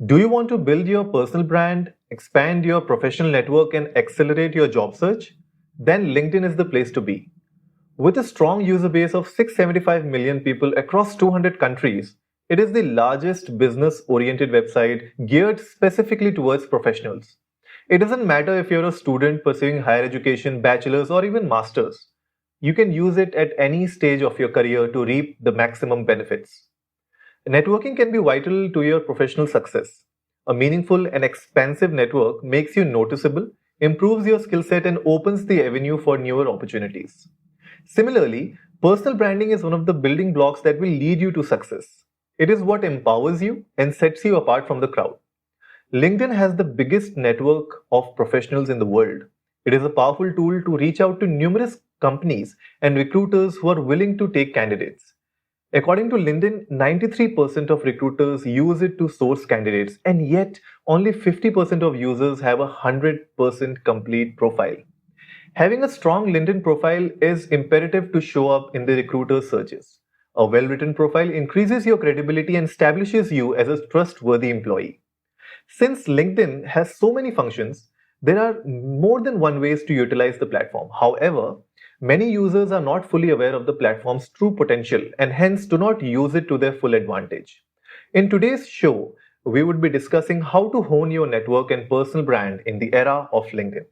Do you want to build your personal brand, expand your professional network, and accelerate your job search? Then LinkedIn is the place to be. With a strong user base of 675 million people across 200 countries, it is the largest business oriented website geared specifically towards professionals. It doesn't matter if you're a student pursuing higher education, bachelor's, or even master's. You can use it at any stage of your career to reap the maximum benefits. Networking can be vital to your professional success. A meaningful and expansive network makes you noticeable, improves your skill set, and opens the avenue for newer opportunities. Similarly, personal branding is one of the building blocks that will lead you to success. It is what empowers you and sets you apart from the crowd. LinkedIn has the biggest network of professionals in the world. It is a powerful tool to reach out to numerous companies and recruiters who are willing to take candidates. According to LinkedIn, 93% of recruiters use it to source candidates, and yet only 50% of users have a 100% complete profile. Having a strong LinkedIn profile is imperative to show up in the recruiter searches. A well written profile increases your credibility and establishes you as a trustworthy employee. Since LinkedIn has so many functions, there are more than one ways to utilize the platform. However, many users are not fully aware of the platform's true potential and hence do not use it to their full advantage. In today's show, we would be discussing how to hone your network and personal brand in the era of LinkedIn.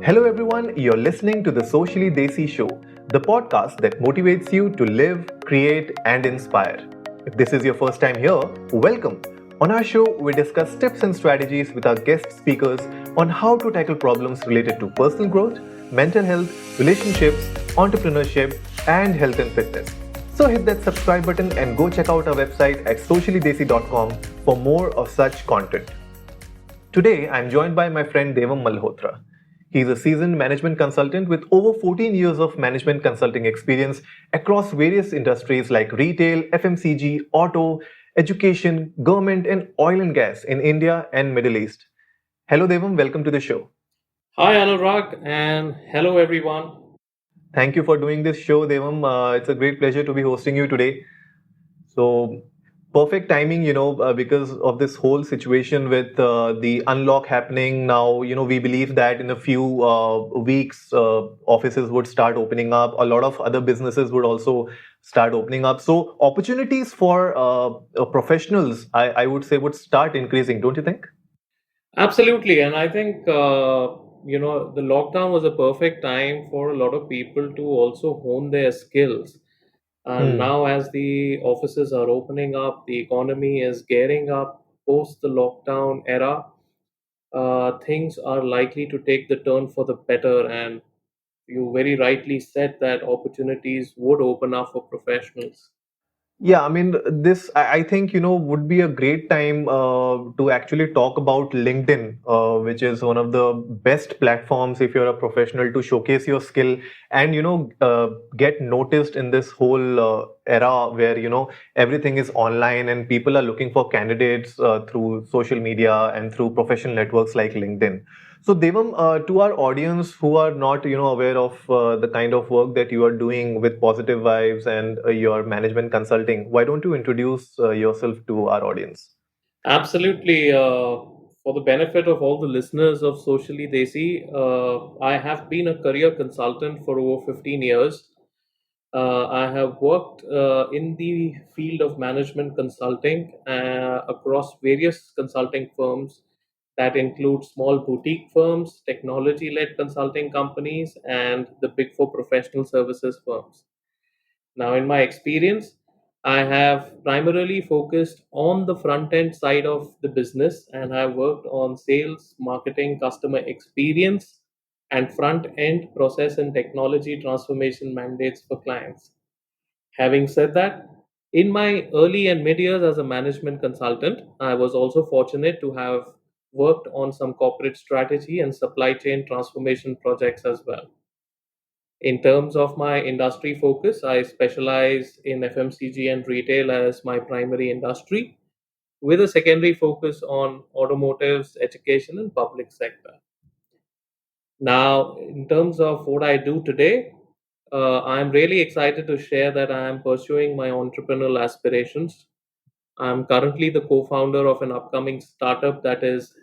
Hello everyone, you're listening to the Socially Desi Show, the podcast that motivates you to live, create, and inspire. If this is your first time here, welcome. On our show, we discuss tips and strategies with our guest speakers on how to tackle problems related to personal growth, mental health, relationships, entrepreneurship, and health and fitness. So hit that subscribe button and go check out our website at sociallydesi.com for more of such content. Today, I'm joined by my friend Devam Malhotra. He's a seasoned management consultant with over 14 years of management consulting experience across various industries like retail, FMCG, auto, education, government, and oil and gas in India and Middle East. Hello, Devam. Welcome to the show. Hi, Anurag, and hello, everyone. Thank you for doing this show, Devam. It's a great pleasure to be hosting you today. So, perfect timing, because of this whole situation with the unlock happening now. We believe that in a few weeks, offices would start opening up. A lot of other businesses would also start opening up. So, opportunities for professionals, I would say, would start increasing, don't you think? Absolutely, and I think the lockdown was a perfect time for a lot of people to also hone their skills. And Hmm. now, as the offices are opening up, the economy is gearing up post the lockdown era. Things are likely to take the turn for the better, and you very rightly said that opportunities would open up for professionals. Yeah, I mean, this I think would be a great time to actually talk about LinkedIn, which is one of the best platforms if you're a professional to showcase your skill and get noticed in this whole era where everything is online and people are looking for candidates through social media and through professional networks like LinkedIn. So Devam, to our audience who are not aware of the kind of work that you are doing with Positive Vibes and your management consulting, why don't you introduce yourself to our audience? Absolutely. For the benefit of all the listeners of Socially Desi, I have been a career consultant for over 15 years. I have worked in the field of management consulting across various consulting firms that include small boutique firms, technology led consulting companies, and the big four professional services firms. Now, in my experience, I have primarily focused on the front end side of the business and have worked on sales, marketing, customer experience, and front end process and technology transformation mandates for clients. Having said that, in my early and mid years as a management consultant, I was also fortunate to have worked on some corporate strategy and supply chain transformation projects as well. In terms of my industry focus, I specialize in FMCG and retail as my primary industry, with a secondary focus on automotives, education, and public sector. Now, in terms of what I do today, I'm really excited to share that I am pursuing my entrepreneurial aspirations. I'm currently the co founder of an upcoming startup that is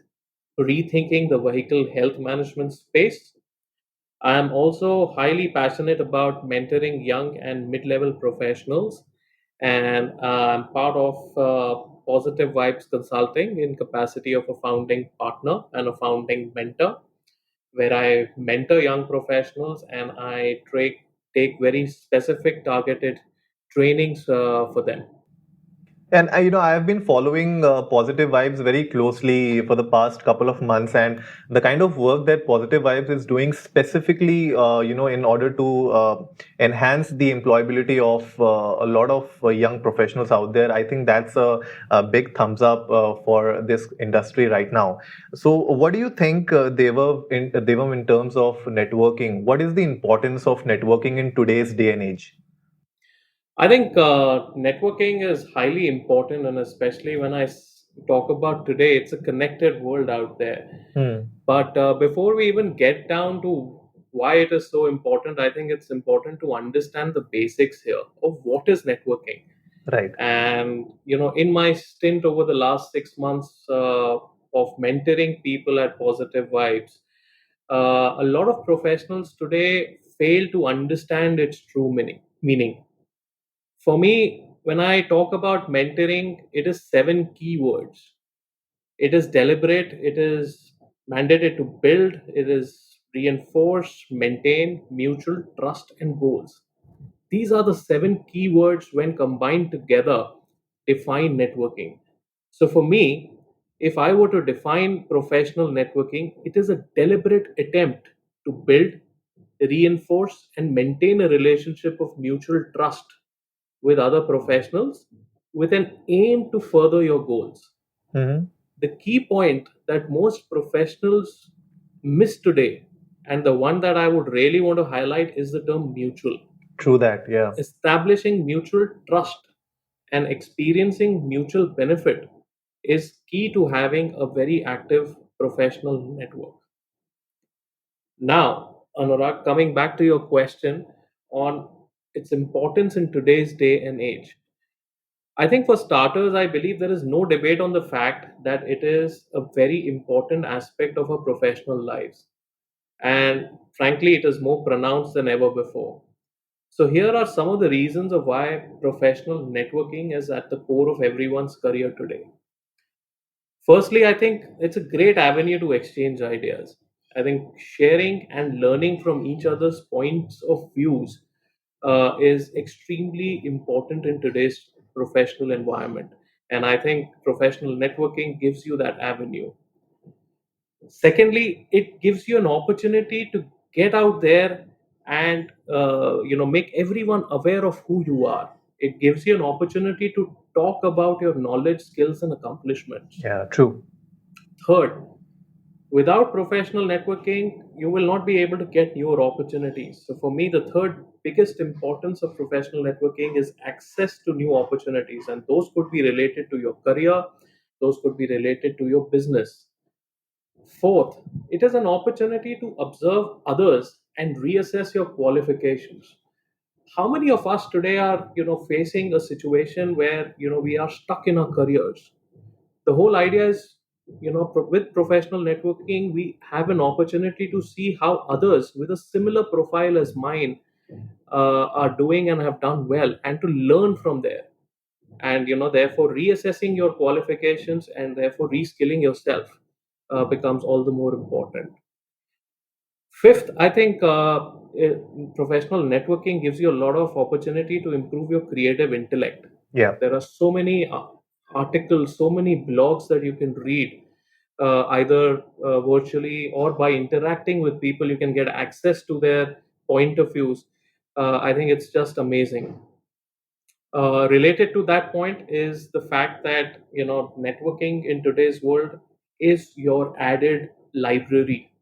rethinking the vehicle health management space. I am also highly passionate about mentoring young and mid level professionals, and I'm part of Positive Vibes Consulting in capacity of a founding partner and a founding mentor, where I mentor young professionals and I take very specific targeted trainings for them. And I have been following Positive Vibes very closely for the past couple of months, and the kind of work that Positive Vibes is doing specifically, in order to enhance the employability of a lot of young professionals out there. I think that's a big thumbs up for this industry right now. So, what do you think, Devam, in terms of networking? What is the importance of networking in today's day and age? I think networking is highly important, and especially when talk about today, it's a connected world out there. Hmm. But before we even get down to why it is so important, I think it's important to understand the basics here of what is networking. Right. And in my stint over the last 6 months of mentoring people at Positive Vibes, a lot of professionals today fail to understand its true meaning. For me, when I talk about mentoring, it is seven keywords. It is deliberate, it is mandated to build, it is reinforce, maintain, mutual trust, and goals. These are the seven keywords when combined together define networking. So for me, if I were to define professional networking, it is a deliberate attempt to build, reinforce, and maintain a relationship of mutual trust with other professionals with an aim to further your goals. Hmm. The key point that most professionals miss today, and the one that I would really want to highlight, is the term mutual. True that. Yeah. Establishing mutual trust and experiencing mutual benefit is key to having a very active professional network. Now, Anurag, coming back to your question on its importance in today's day and age. I think for starters, I believe there is no debate on the fact that it is a very important aspect of our professional lives. And frankly, it is more pronounced than ever before. So, here are some of the reasons of why professional networking is at the core of everyone's career today. Firstly, I think it's a great avenue to exchange ideas. I think sharing and learning from each other's points of views is extremely important in today's professional environment. And I think professional networking gives you that avenue. Secondly, it gives you an opportunity to get out there and make everyone aware of who you are. It gives you an opportunity to talk about your knowledge, skills, and accomplishments. Yeah. True. Third, without professional networking, you will not be able to get newer opportunities. So, for me, the third biggest importance of professional networking is access to new opportunities, and those could be related to your career, those could be related to your business. Fourth, it is an opportunity to observe others and reassess your qualifications. How many of us today are facing a situation where we are stuck in our careers? The whole idea is, with professional networking, we have an opportunity to see how others with a similar profile as mine are doing and have done well, and to learn from there. And therefore, reassessing your qualifications and therefore reskilling yourself becomes all the more important. Fifth, I think professional networking gives you a lot of opportunity to improve your creative intellect. Yeah. There are so many articles, so many blogs that you can read, either virtually or by interacting with people. You can get access to their point of views. I think it's just amazing. Related to that point is the fact that networking in today's world is your added library,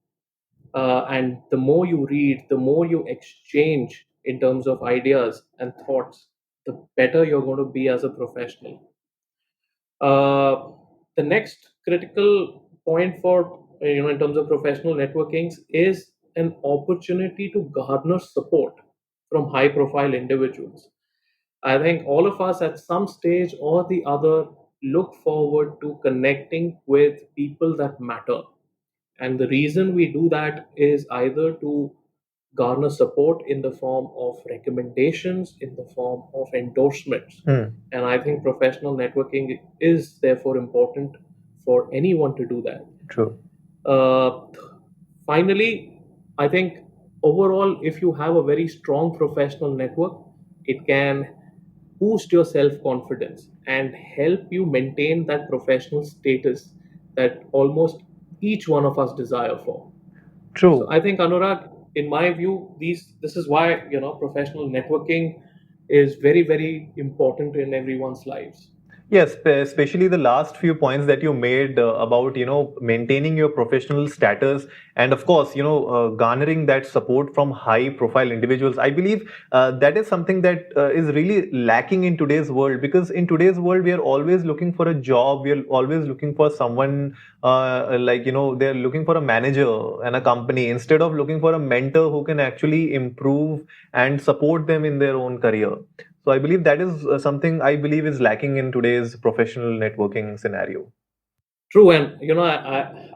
and the more you read, the more you exchange in terms of ideas and thoughts, the better you're going to be as a professional. Uh, the next critical point for in terms of professional networkings is an opportunity to garner support from high profile individuals. I think all of us at some stage or the other look forward to connecting with people that matter. And the reason we do that is either to garner support in the form of recommendations, in the form of endorsements. And I think professional networking is therefore important for anyone to do that. True. Uh, Finally, I think overall, if you have a very strong professional network, it can boost your self confidence and help you maintain that professional status that almost each one of us desire for. So True. I think Anurag, in my view, this is why professional networking is very very important in everyone's lives. Yes, especially the last few points that you made about maintaining your professional status, and of course garnering that support from high profile individuals. I believe that is something that is really lacking in today's world, because in today's world we are always looking for a job, we are always looking for someone, they're looking for a manager and a company instead of looking for a mentor who can actually improve and support them in their own career. So I believe that is something I believe is lacking in today's professional networking scenario. True, and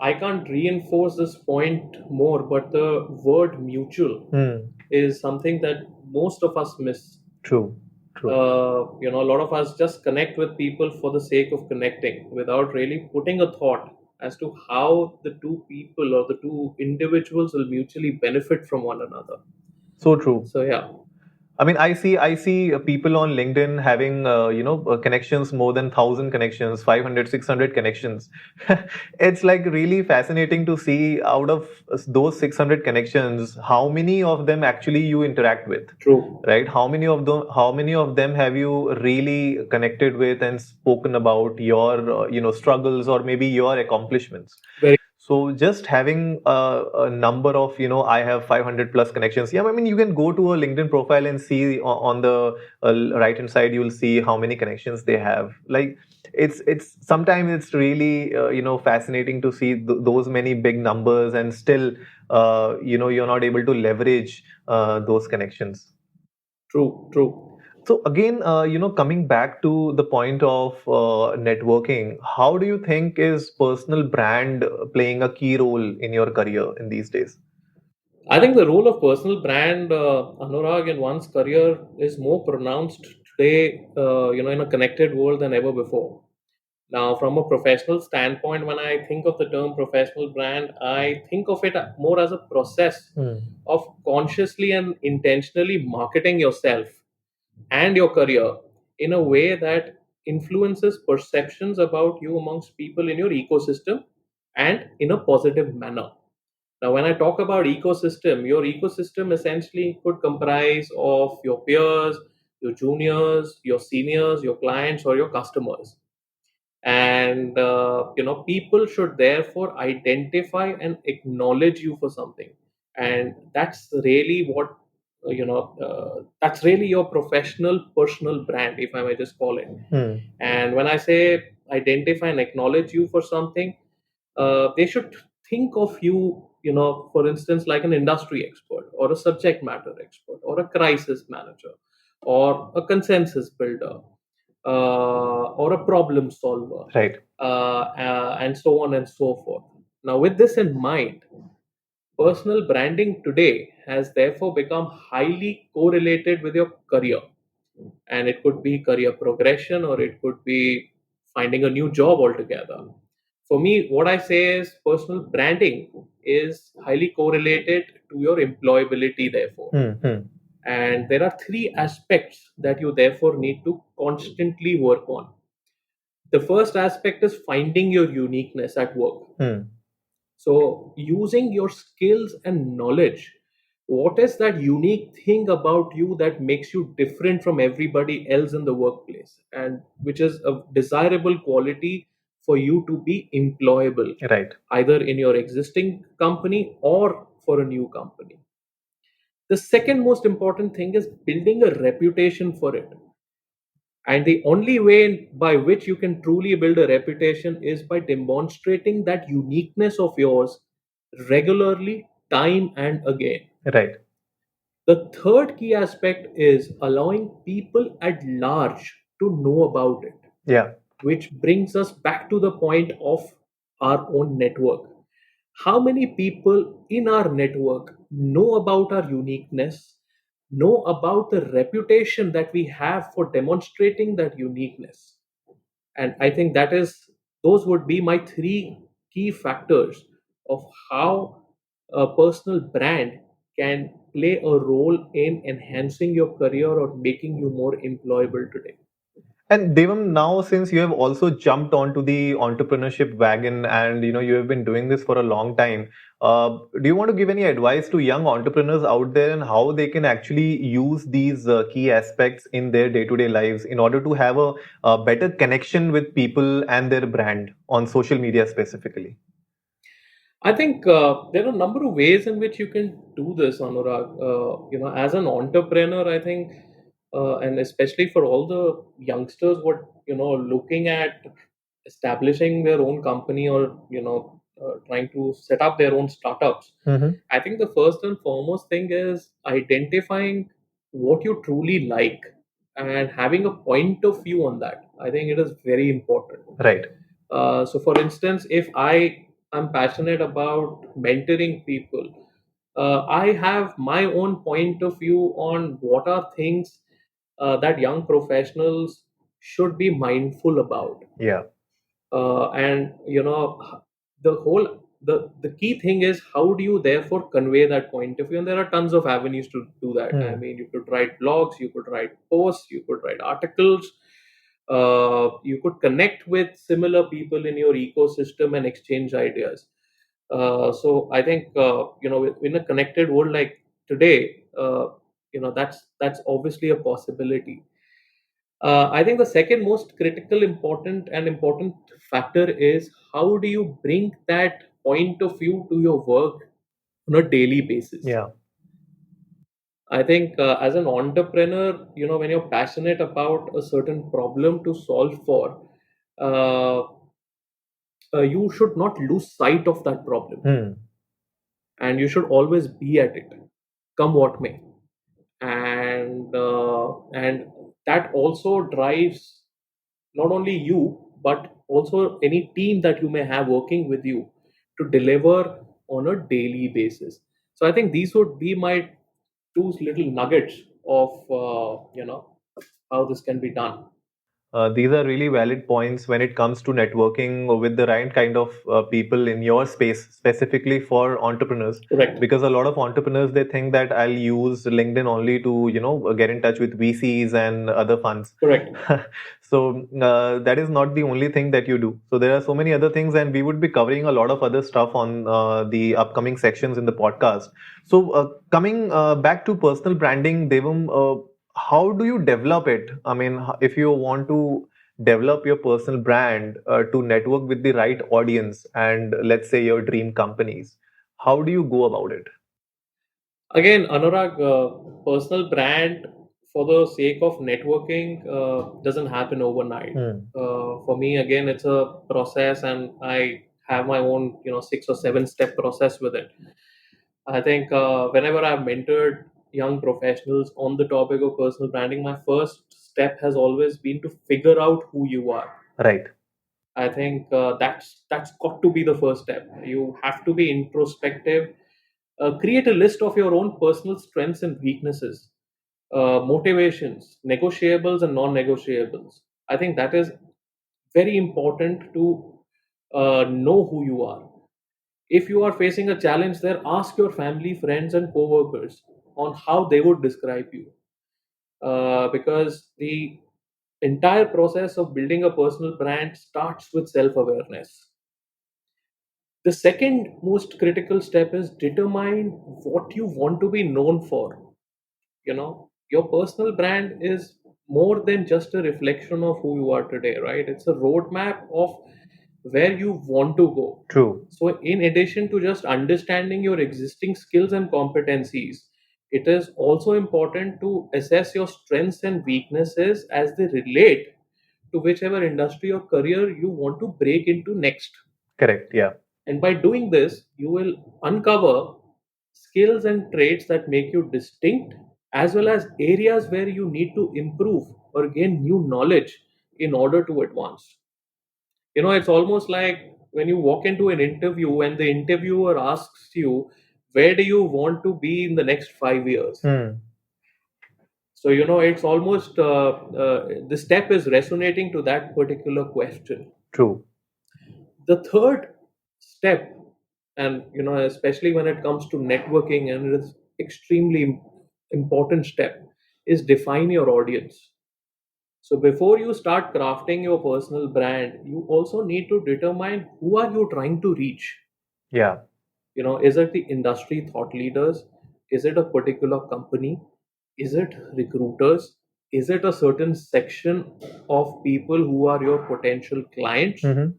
I can't reinforce this point more, but the word mutual is something that most of us miss. True. True. A lot of us just connect with people for the sake of connecting without really putting a thought as to how the two people or the two individuals will mutually benefit from one another. So true. So yeah. I mean, I see people on LinkedIn having connections, more than 1,000 connections, 500, 600 connections. It's like really fascinating to see out of those 600 connections, how many of them actually you interact with, True. right? How many of them have you really connected with and spoken about your struggles or maybe your accomplishments? Very So just having a number of, I have 500 plus connections. Yeah, I mean, you can go to a LinkedIn profile and see on the right hand side, you'll see how many connections they have. Like it's sometimes it's really fascinating to see those many big numbers, and still you're not able to leverage those connections. true. True. So again, coming back to the point of networking, how do you think is personal brand playing a key role in your career in these days? I think the role of personal brand, Anurag, in one's career is more pronounced today, in a connected world than ever before. Now, from a professional standpoint, when I think of the term professional brand, I think of it more as a process of consciously and intentionally marketing yourself and your career in a way that influences perceptions about you amongst people in your ecosystem and in a positive manner. Now, when I talk about ecosystem, your ecosystem essentially could comprise of your peers, your juniors, your seniors, your clients, or your customers. And people should therefore identify and acknowledge you for something, and that's really what that's really your professional personal brand, if I may just call it. And when I say identify and acknowledge you for something, they should think of you, for instance, like an industry expert or a subject matter expert or a crisis manager or a consensus builder, or a problem solver, Right. and so on and so forth. Now, with this in mind, personal branding today has therefore become highly correlated with your career. And it could be career progression or it could be finding a new job altogether. For me, what I say is personal branding is highly correlated to your employability, therefore. And there are three aspects that you therefore need to constantly work on. The first aspect is finding your uniqueness at work. So, using your skills and knowledge, what is that unique thing about you that makes you different from everybody else in the workplace, and which is a desirable quality for you to be employable, Right. either in your existing company or for a new company. The second most important thing is building a reputation for it. And the only way by which you can truly build a reputation is by demonstrating that uniqueness of yours regularly, time and again. Right. The third key aspect is allowing people at large to know about it. Yeah. which brings us back to the point of our own network. How many people in our network know about our uniqueness, know about the reputation that we have for demonstrating that uniqueness? And I think those would be my three key factors of how a personal brand can play a role in enhancing your career or making you more employable today. And Devam, now since you have also jumped onto the entrepreneurship wagon and you have been doing this for a long time, do you want to give any advice to young entrepreneurs out there and how they can actually use these key aspects in their day-to-day lives in order to have a better connection with people and their brand on social media specifically? I think there are a number of ways in which you can do this, Anurag. As an entrepreneur, I think, and especially for all the youngsters, what looking at establishing their own company or trying to set up their own startups. Mm-hmm. I think the first and foremost thing is identifying what you truly like and having a point of view on that. I think it is very important. Right. So, for instance, if I am passionate about mentoring people, I have my own point of view on what are things that young professionals should be mindful about. Yeah. And the key thing is how do you therefore convey that point of view, and there are tons of avenues to do that. I Hmm. mean, you could write blogs, you could write posts, you could write articles, you could connect with similar people in your ecosystem and exchange ideas. So I think in a connected world like today, that's obviously a possibility. I think the second most critical, important factor is how do you bring that point of view to your work on a daily basis. Yeah. I think as an entrepreneur, when you're passionate about a certain problem to solve for, uh, you should not lose sight of that problem, Hmm. and you should always be at it, come what may. And that also drives not only you but also any team that you may have working with you to deliver on a daily basis. So I think these would be my two little nuggets of how this can be done. These are really valid points when it comes to networking with the right kind of people in your space, specifically for entrepreneurs. Correct. Because a lot of entrepreneurs they think that I'll use LinkedIn only to get in touch with VCs and other funds. Correct. So that is not the only thing that you do. So there are so many other things, and we would be covering a lot of other stuff on the upcoming sections in the podcast. So coming back to personal branding, Devam. How do you develop it? I mean, if you want to develop your personal brand to network with the right audience and let's say your dream companies, how do you go about it? Again, Anurag, personal brand for the sake of networking doesn't happen overnight. Hmm. For me, again, it's a process, and I have my own, 6 or 7 step process with it. I think whenever I've mentored young professionals on the topic of personal branding, my first step has always been to figure out who you are. Right. I think that's got to be the first step. You have to be introspective. Create a list of your own personal strengths and weaknesses, motivations, negotiables and non-negotiables. I think that is very important to know who you are. If you are facing a challenge there, ask your family, friends, and co-workers on how they would describe you, because the entire process of building a personal brand starts with self-awareness. The second most critical step is determine what you want to be known for. Your personal brand is more than just a reflection of who you are today, right? It's a roadmap of where you want to go. True. So, in addition to just understanding your existing skills and competencies, it is also important to assess your strengths and weaknesses as they relate to whichever industry or career you want to break into next. Correct. Yeah. And by doing this, you will uncover skills and traits that make you distinct, as well as areas where you need to improve or gain new knowledge in order to advance. It's almost like when you walk into an interview and the interviewer asks you, where do you want to be in the next 5 years? Hmm. So, it's almost the step is resonating to that particular question. True. The third step, and especially when it comes to networking, and it is extremely important step, is define your audience. So before you start crafting your personal brand, you also need to determine who are you trying to reach. Yeah. Is it the industry thought leaders? Is it a particular company? Is it recruiters? Is it a certain section of people who are your potential clients? Hmm.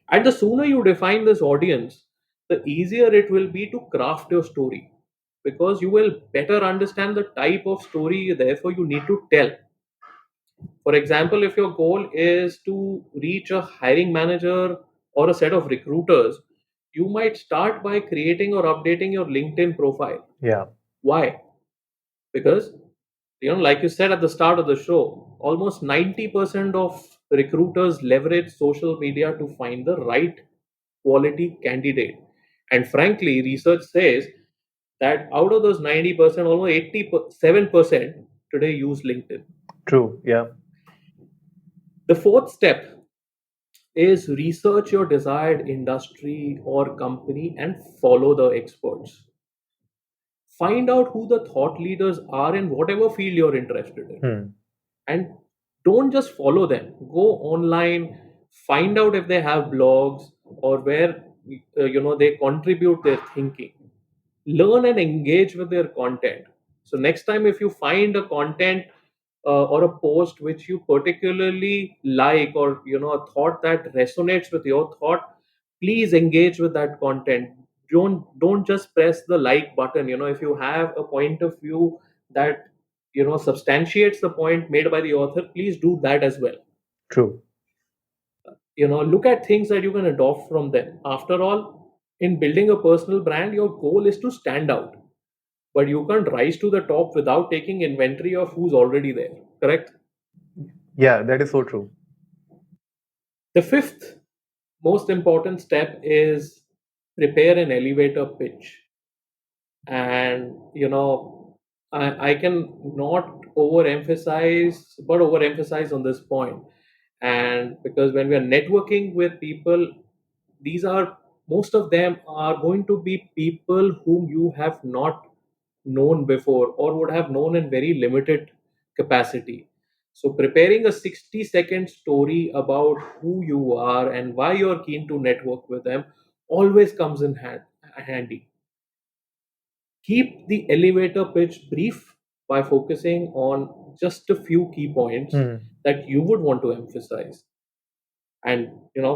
And the sooner you define this audience, the easier it will be to craft your story, because you will better understand the type of story therefore you need to tell. For example, if your goal is to reach a hiring manager or a set of recruiters, you might start by creating or updating your LinkedIn profile. Yeah. Why? Because, like you said at the start of the show, almost 90% of recruiters leverage social media to find the right quality candidate. And frankly, research says that out of those 90%, almost 87% today use LinkedIn. True. Yeah. The fourth step is research your desired industry or company and follow the experts. Find out who the thought leaders are in whatever field you're interested in. Hmm. And don't just follow them. Go online, find out if they have blogs or where they contribute their thinking. Learn and engage with their content. So next time if you find a content or a post which you particularly like, or a thought that resonates with your thought, please engage with that content. Don't just press the like button. If you have a point of view that substantiates the point made by the author, please do that as well. True. Look at things that you can adopt from them. After all, in building a personal brand, your goal is to stand out, but you can't rise to the top without taking inventory of who's already there. Correct? Yeah, that is so true. The fifth most important step is prepare an elevator pitch. And I can not overemphasize on this point. And because when we are networking with people, these are most of them are going to be people whom you have not known before or would have known in very limited capacity. So preparing a 60-second story about who you are and why you're keen to network with them always comes in handy. Keep the elevator pitch brief by focusing on just a few key points Hmm. that you would want to emphasize. And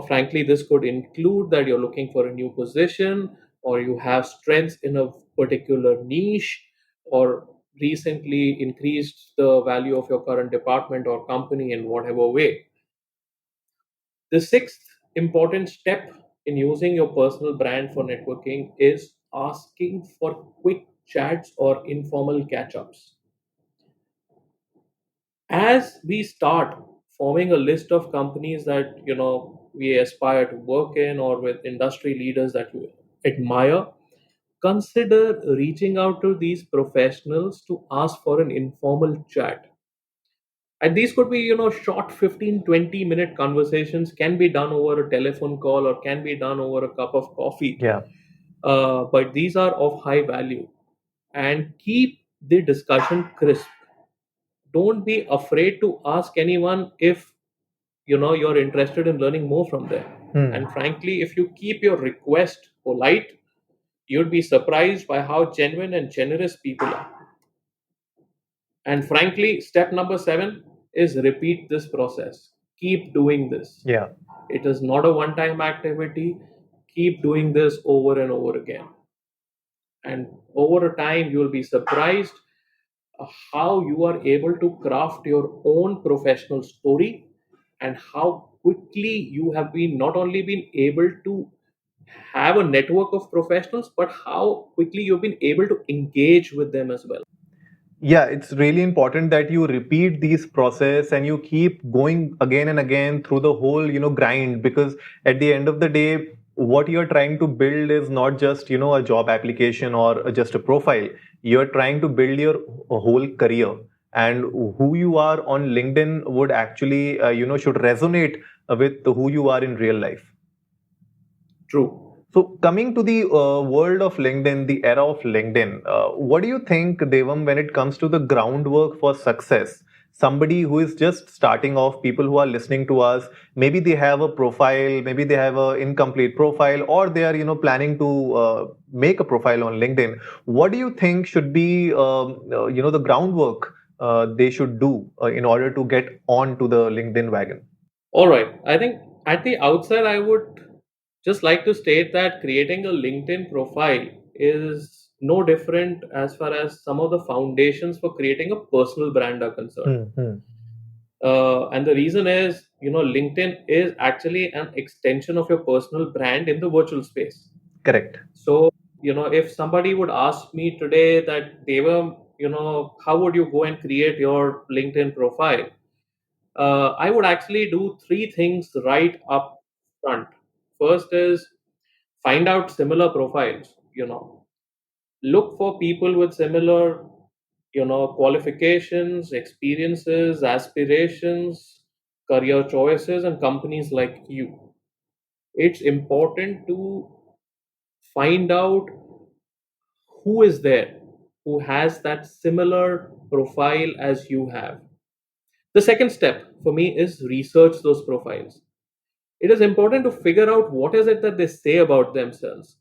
frankly, this could include that you're looking for a new position, or you have strengths in a particular niche, or recently increased the value of your current department or company in whatever way. The sixth important step in using your personal brand for networking is asking for quick chats or informal catch ups. As we start forming a list of companies that we aspire to work in, or with industry leaders that you admire, consider reaching out to these professionals to ask for an informal chat. And these could be short 15-20 minute conversations, can be done over a telephone call or can be done over a cup of coffee. Yeah. But these are of high value, and keep the discussion crisp. Don't be afraid to ask anyone if you're interested in learning more from them. Hmm. And frankly, if you keep your request polite, you'd be surprised by how genuine and generous people are. And frankly, step number 7 is repeat this process. Keep doing this. Yeah. It is not a one time activity. Keep doing this over and over again. And over a time, you will be surprised how you are able to craft your own professional story, and how quickly you have been not only been able to have a network of professionals, but how quickly you've been able to engage with them as well. Yeah, it's really important that you repeat these process and you keep going again and again through the whole, grind, because at the end of the day, what you're trying to build is not just, a job application or just a profile. You're trying to build your whole career, and who you are on LinkedIn would actually, should resonate with who you are in real life. True. So, coming to the world of LinkedIn, the era of LinkedIn, what do you think, Devam, when it comes to the groundwork for success? Somebody who is just starting off, people who are listening to us, maybe they have a profile, maybe they have an incomplete profile, or they are, planning to make a profile on LinkedIn. What do you think should be, the groundwork they should do in order to get on to the LinkedIn wagon? All right. I think at the outset, I would just like to state that creating a LinkedIn profile is no different as far as some of the foundations for creating a personal brand are concerned. Hmm, hmm. And the reason is, LinkedIn is actually an extension of your personal brand in the virtual space. Correct. So, if somebody would ask me today that they were, how would you go and create your LinkedIn profile? I would actually do three things right up front. First is find out similar profiles, look for people with similar, qualifications, experiences, aspirations, career choices, and companies like you. It's important to find out who is there who has that similar profile as you have. The second step for me is research those profiles. It is important to figure out what is it that they say about themselves.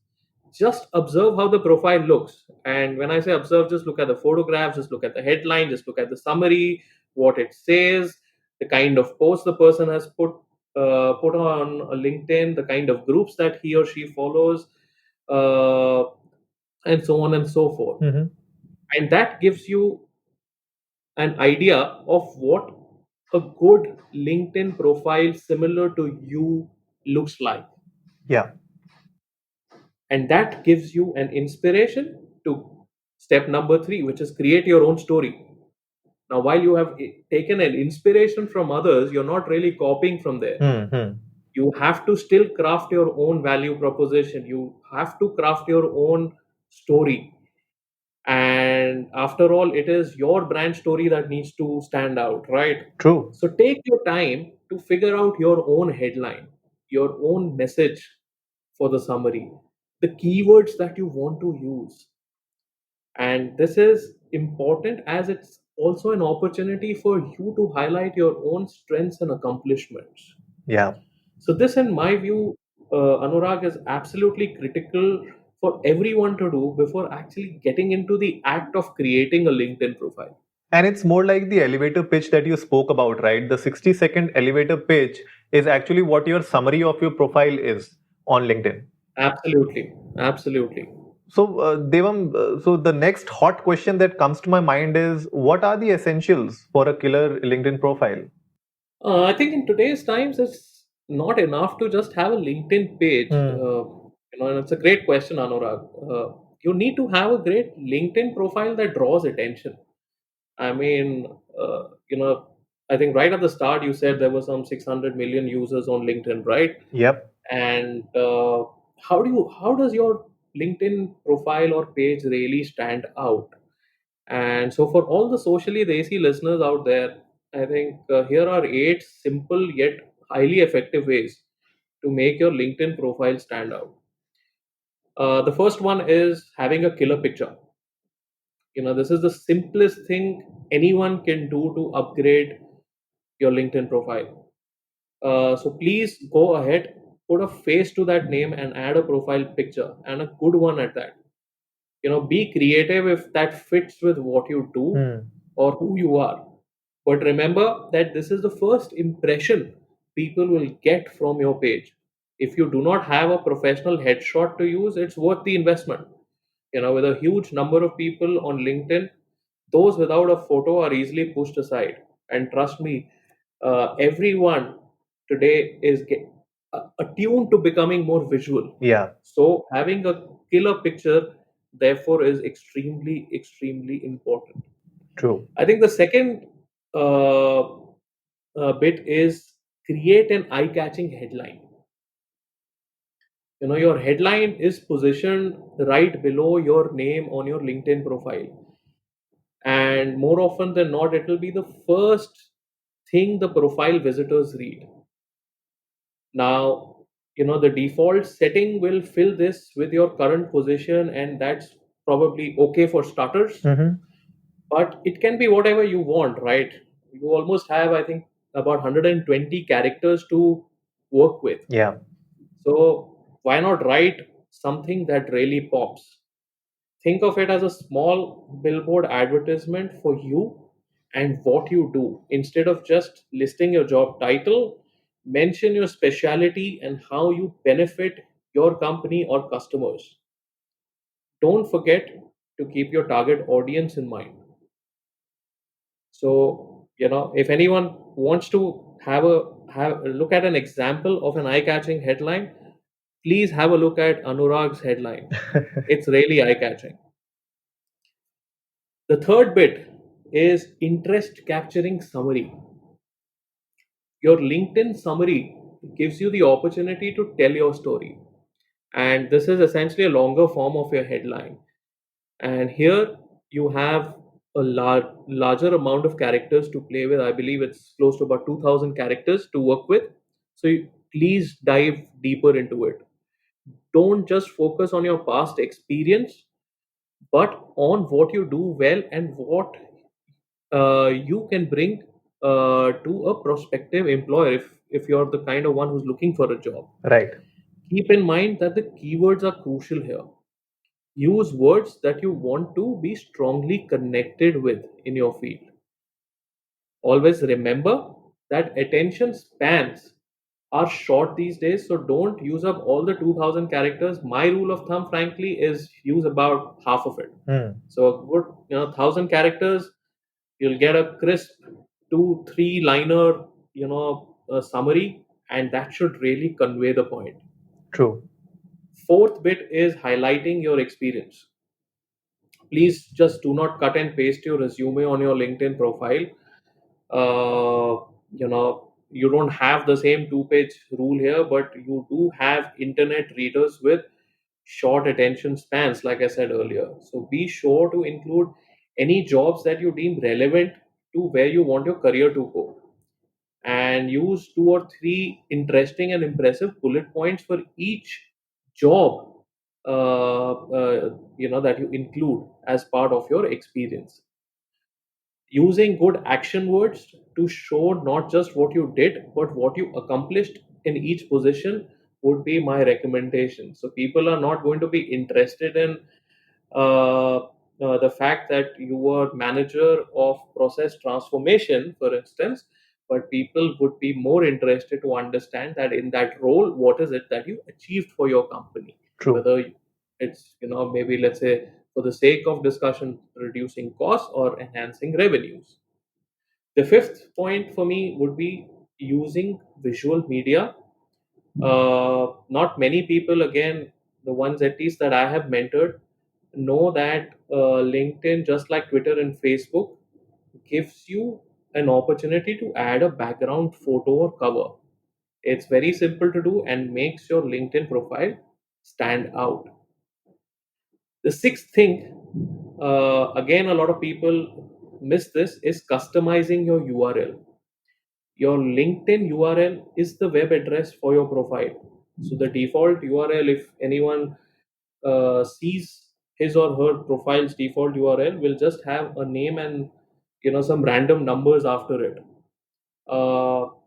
Just observe how the profile looks. And when I say observe, just look at the photographs, just look at the headline, just look at the summary, what it says, the kind of post the person has put on LinkedIn, the kind of groups that he or she follows, uh, and so on and so forth. Mhm. And that gives you an idea of what a good LinkedIn profile similar to you looks like. Yeah. And that gives you an inspiration to step number three, which is create your own story. Now, while you have taken an inspiration from others, you're not really copying from there. Hmm. You have to still craft your own value proposition. You have to craft your own story. And after all, it is your brand story that needs to stand out, right? True. So take your time to figure out your own headline, your own message for the summary, the keywords that you want to use. And this is important as it's also an opportunity for you to highlight your own strengths and accomplishments. Yeah. So, this, in my view, Anurag, is absolutely critical for everyone to do before actually getting into the act of creating a LinkedIn profile. And it's more like the elevator pitch that you spoke about, right? The 60-second elevator pitch is actually what your summary of your profile is on LinkedIn. Absolutely. Absolutely. So, Devam, so the next hot question that comes to my mind is, what are the essentials for a killer LinkedIn profile? I think in today's times, it's not enough to just have a LinkedIn page. Hmm. And it's a great question, Anurag. You need to have a great LinkedIn profile that draws attention. I mean, I think right at the start you said there were some 600 million users on LinkedIn, right? Yep. And how does your LinkedIn profile or page really stand out? And so, for all the socially racy listeners out there, I think here are eight simple yet highly effective ways to make your LinkedIn profile stand out. The first one is having a killer picture. This is the simplest thing anyone can do to upgrade your LinkedIn profile. So please go ahead, put a face to that name, and add a profile picture, and a good one at that. Be creative if that fits with what you do Hmm. or who you are. But remember that this is the first impression people will get from your page. If you do not have a professional headshot to use, it's worth the investment. With a huge number of people on LinkedIn, those without a photo are easily pushed aside. And trust me, everyone today is attuned to becoming more visual. Yeah. So having a killer picture, therefore, is extremely, extremely important. True. I think the second uh, bit is create an eye-catching headline. Your headline is positioned right below your name on your LinkedIn profile, and more often than not, it will be the first thing the profile visitors read. Now, the default setting will fill this with your current position, and that's probably okay for starters, Mm-hmm. but it can be whatever you want, right? You almost have, I think, about 120 characters to work with. Yeah. So, why not write something that really pops? Think of it as a small billboard advertisement for you and what you do. Instead of just listing your job title, mention your specialty and how you benefit your company or customers. Don't forget to keep your target audience in mind. So, if anyone wants to have a look at an example of an eye-catching headline, please have a look at Anurag's headline. It's really eye-catching. The third bit is interest capturing summary. Your LinkedIn summary gives you the opportunity to tell your story. And this is essentially a longer form of your headline. And here you have a larger amount of characters to play with. I believe it's close to about 2,000 characters to work with. So please dive deeper into it. Don't just focus on your past experience, but on what you do well and what you can bring to a prospective employer if you're the kind of one who's looking for a job. Right. Keep in mind that the keywords are crucial here. Use words that you want to be strongly connected with in your field. Always remember that attention spans are short these days, so don't use up all the 2,000 characters. My rule of thumb, frankly, is use about half of it. Hmm. So a good 1,000 characters, you'll get a crisp 2 3 liner summary, and that should really convey the point. True. Fourth bit is highlighting your experience. Please just do not cut and paste your resume on your LinkedIn profile. You don't have the same two-page rule here, but you do have internet readers with short attention spans, like I said earlier. So be sure to include any jobs that you deem relevant to where you want your career to go, and use 2 or 3 interesting and impressive bullet points for each job that you include as part of your experience. Using good action words to show not just what you did but what you accomplished in each position would be my recommendation. So people are not going to be interested in the fact that you were manager of process transformation, for instance, but people would be more interested to understand that in that role, what is it that you achieved for your company? True. Whether it's, maybe let's say for the sake of discussion, reducing costs or enhancing revenues. The fifth point for me would be using visual media. Not many people, again, the ones at least that I have mentored, know that LinkedIn, just like Twitter and Facebook, gives you an opportunity to add a background photo or cover. It's very simple to do and makes your LinkedIn profile stand out. The sixth thing, again, a lot of people miss this, is customizing your URL. Your LinkedIn URL is the web address for your profile. So the default URL, if anyone sees his or her profile's default URL, will just have a name and some random numbers after it.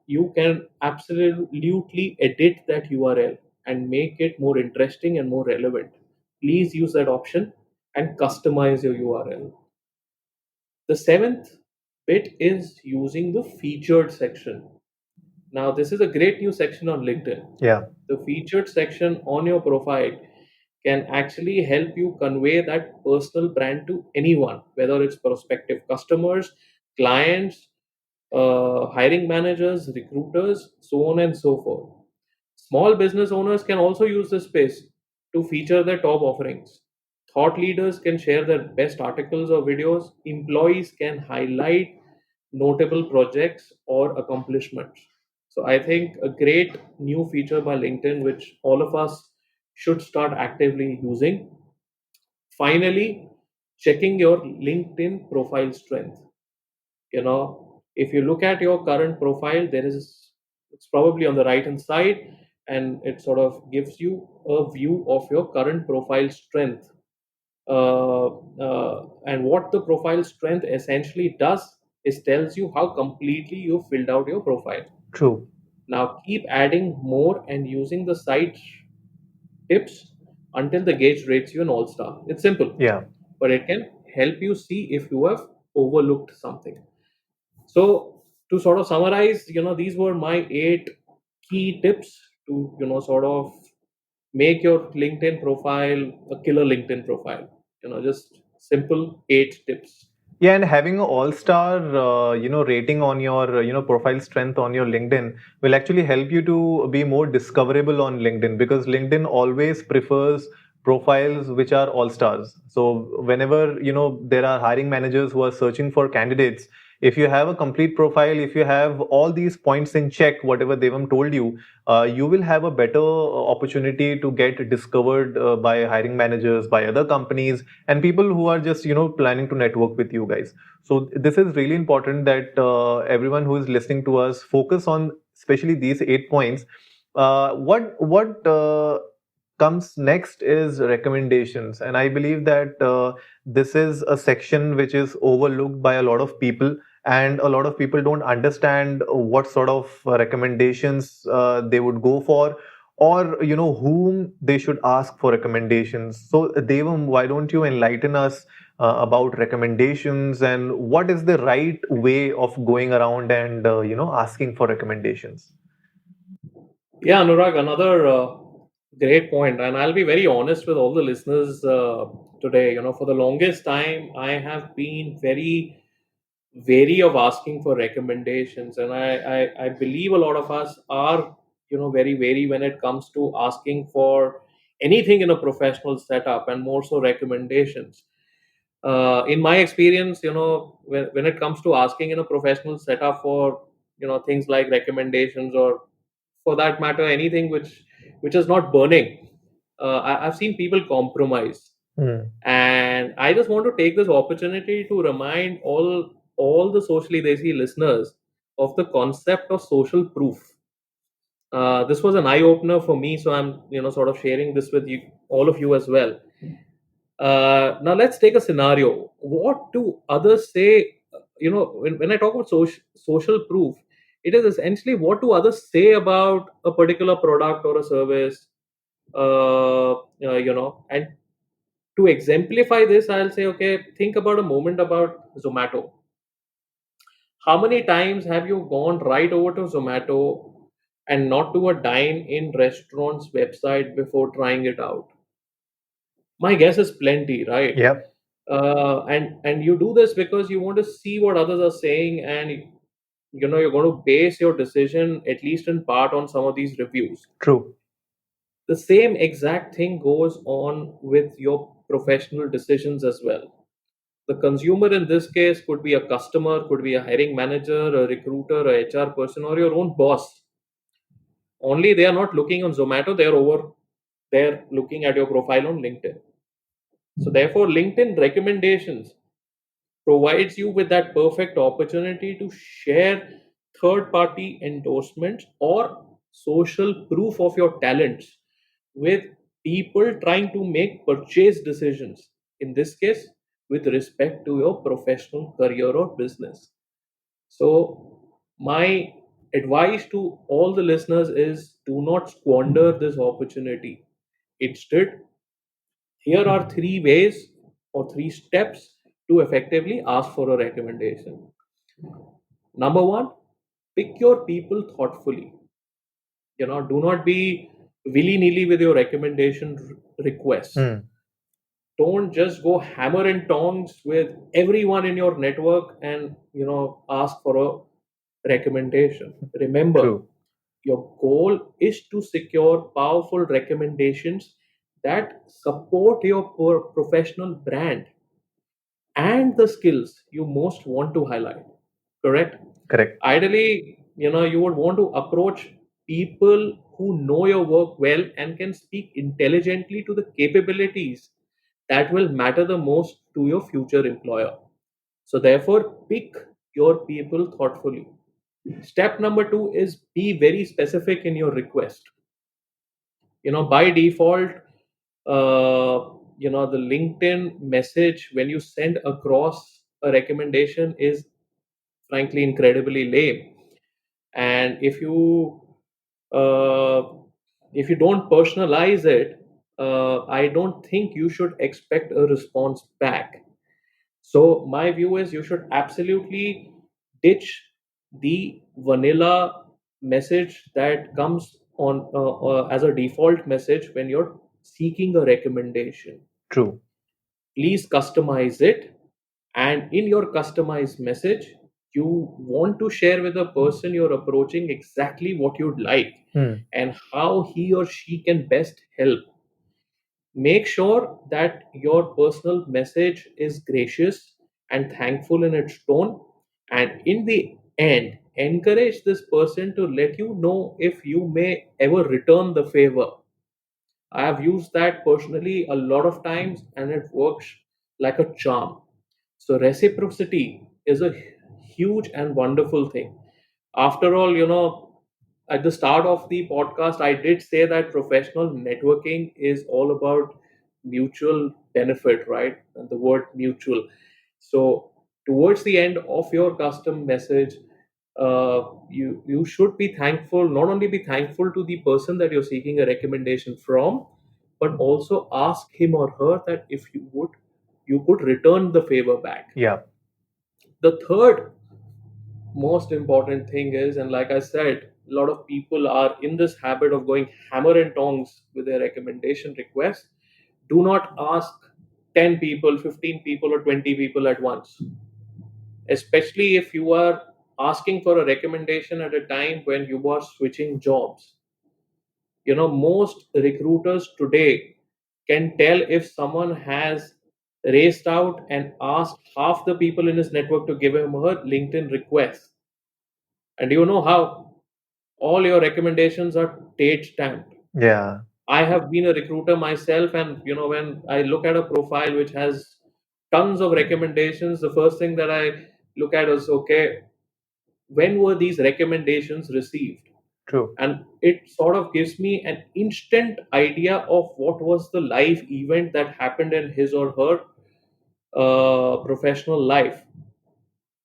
You can absolutely edit that URL and make it more interesting and more relevant. Please use that option and customize your URL. The seventh bit is using the featured section. Now, this is a great new section on LinkedIn. Yeah. The featured section on your profile can actually help you convey that personal brand to anyone, whether it's prospective customers, clients, hiring managers, recruiters, so on and so forth. Small business owners can also use this space to feature their top offerings. Thought leaders can share their best articles or videos. Employees can highlight notable projects or accomplishments. So I think a great new feature by LinkedIn, which all of us should start actively using. Finally, checking your LinkedIn profile strength. If you look at your current profile, it's probably on the right hand side, and it sort of gives you a view of your current profile strength. And what the profile strength essentially does is tells you how completely you filled out your profile. True. Now keep adding more and using the site tips until the gauge rates you an all star. It's simple, Yeah. but it can help you see if you have overlooked something. So to sort of summarize, these were my 8 key tips to, sort of make your LinkedIn profile a killer LinkedIn profile. Just simple 8 tips. Yeah, and having an all-star, rating on your, profile strength on your LinkedIn will actually help you to be more discoverable on LinkedIn, because LinkedIn always prefers profiles which are all-stars. So whenever, there are hiring managers who are searching for candidates, if you have a complete profile, if you have all these points in check, whatever Devam told you, you will have a better opportunity to get discovered by hiring managers, by other companies, and people who are just planning to network with you guys. So this is really important that everyone who is listening to us focus on especially these 8 points. What comes next is recommendations, and I believe that this is a section which is overlooked by a lot of people, and a lot of people don't understand what sort of recommendations they would go for, or whom they should ask for recommendations. So Devam, why don't you enlighten us about recommendations, and what is the right way of going around and asking for recommendations? Yeah, Anurag, another great point, and I'll be very honest with all the listeners today. For the longest time, I have been very wary of asking for recommendations, and I believe a lot of us are very wary when it comes to asking for anything in a professional setup, and more so recommendations. In my experience, when it comes to asking in a professional setup for things like recommendations, or for that matter anything which is not burning, I've seen people compromise. Hmm. And I just want to take this opportunity to remind all the socially desi listeners of the concept of social proof. This was an eye opener for me, so I'm sort of sharing this with you, all of you as well. Now let's take a scenario. What do others say? When I talk about social proof, it is essentially what do others say about a particular product or a service. And to exemplify this, I'll say, okay, think about a moment about Zomato. How many times have you gone right over to Zomato and not to a dine-in restaurant's website before trying it out? My guess is plenty, right? Yep. And you do this because you want to see what others are saying, and you're going to base your decision at least in part on some of these reviews. True. The same exact thing goes on with your professional decisions as well. The consumer in this case could be a customer, could be a hiring manager, a recruiter, a HR person, or your own boss. Only they are not looking on Zomato, they're looking at your profile on LinkedIn. So therefore, LinkedIn recommendations provides you with that perfect opportunity to share third party endorsements or social proof of your talents with people trying to make purchase decisions, in this case with respect to your professional career or business. So my advice to all the listeners is do not squander this opportunity. Instead, here are 3 ways or 3 steps to effectively ask for a recommendation. Number one, pick your people thoughtfully. Do not be willy nilly with your recommendation requests. Hmm. Don't just go hammer and tongs with everyone in your network and ask for a recommendation. Remember, True. your goal is to secure powerful recommendations that support your professional brand and the skills you most want to highlight. Correct? Correct. Ideally, you would want to approach people who know your work well and can speak intelligently to the capabilities that will matter the most to your future employer. So, therefore, pick your people thoughtfully. Step number two is be very specific in your request. By default, the LinkedIn message when you send across a recommendation is frankly incredibly lame. And uh, if you don't personalize it, I don't think you should expect a response back. So my view is you should absolutely ditch the vanilla message that comes on as a default message when you're seeking a recommendation. True. Please customize it, and in your customized message, you want to share with the person you're approaching exactly what you'd like Hmm. and how he or she can best help. Make sure that your personal message is gracious and thankful in its tone. And in the end, encourage this person to let you know if you may ever return the favor. I have used that personally a lot of times and it works like a charm. So, reciprocity is a huge and wonderful thing. After all, at the start of the podcast, I did say that professional networking is all about mutual benefit, right? And the word mutual. So, towards the end of your custom message, you should be thankful. Not only be thankful to the person that you're seeking a recommendation from, but also ask him or her that if you could return the favor back. Yeah. The third most important thing is, and like I said, a lot of people are in this habit of going hammer and tongs with their recommendation requests. Do not ask 10 people, 15 people, or 20 people at once, especially if you are asking for a recommendation at a time when you are switching jobs. Most recruiters today can tell if someone has raced out and asked half the people in his network to give him her LinkedIn request. And you know how all your recommendations are date stamped. Yeah. I have been a recruiter myself, and when I look at a profile which has tons of recommendations, the first thing that I look at is, okay, when were these recommendations received? True. And it sort of gives me an instant idea of what was the live event that happened in his or her professional life.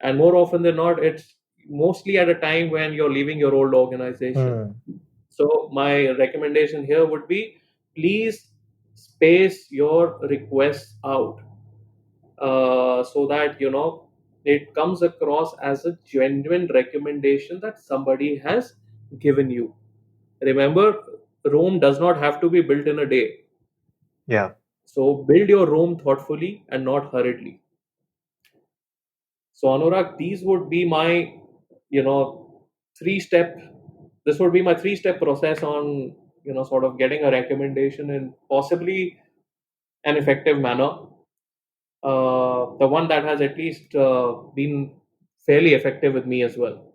And more often than not, it's mostly at a time when you're leaving your old organization. Hmm. So my recommendation here would be, please space your requests out, so that it comes across as a genuine recommendation that somebody has given you. Remember, Rome does not have to be built in a day. Yeah. So build your Rome thoughtfully and not hurriedly. So Anurag, these would be my, you know, three step. This would be my three-step process on, sort of getting a recommendation in possibly an effective manner. The one that has at least been fairly effective with me as well.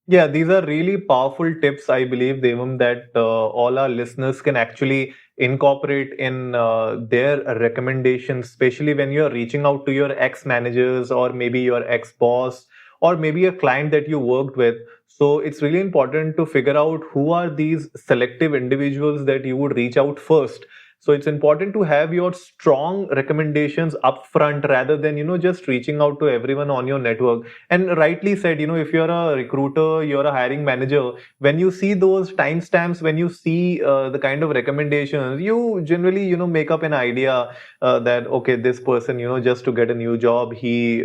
Yeah, these are really powerful tips, I believe, Devam, that all our listeners can actually incorporate in their recommendations, especially when you're reaching out to your ex managers or maybe your ex boss or maybe a client that you worked with. So it's really important to figure out who are these selective individuals that you would reach out first. So it's important to have your strong recommendations upfront rather than, just reaching out to everyone on your network. And rightly said, if you're a recruiter, you're a hiring manager, when you see those timestamps, when you see the kind of recommendations, you generally, make up an idea that, okay, this person, just to get a new job, he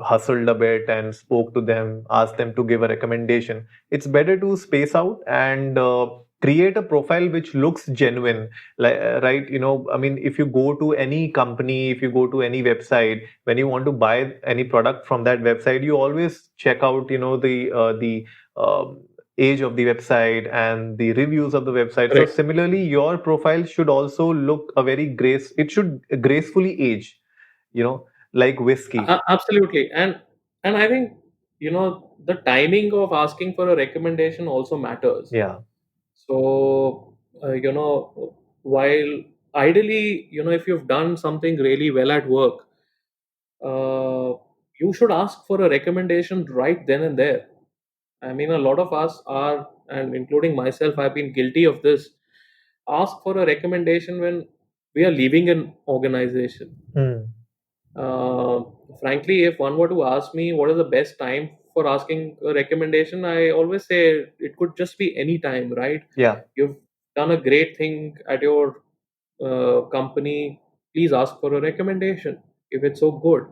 hustled a bit and spoke to them, asked them to give a recommendation. It's better to space out and create a profile which looks genuine, like, right? I mean, if you go to any company, if you go to any website, when you want to buy any product from that website, you always check out the age of the website and the reviews of the website. So Correct. similarly, your profile should also look a very it should gracefully age, like whiskey. Absolutely. And I think, the timing of asking for a recommendation also matters. Yeah. So, while ideally, if you've done something really well at work, uh, you should ask for a recommendation right then and there. I mean, a lot of us are, and including myself, I've been guilty of this. Ask for a recommendation when we are leaving an organization. Hmm. Uh, Frankly, if one were to ask me what is the best time for asking a recommendation, I always say it could just be any time, right? Yeah. You've done a great thing at your company, please ask for a recommendation. If it's so good,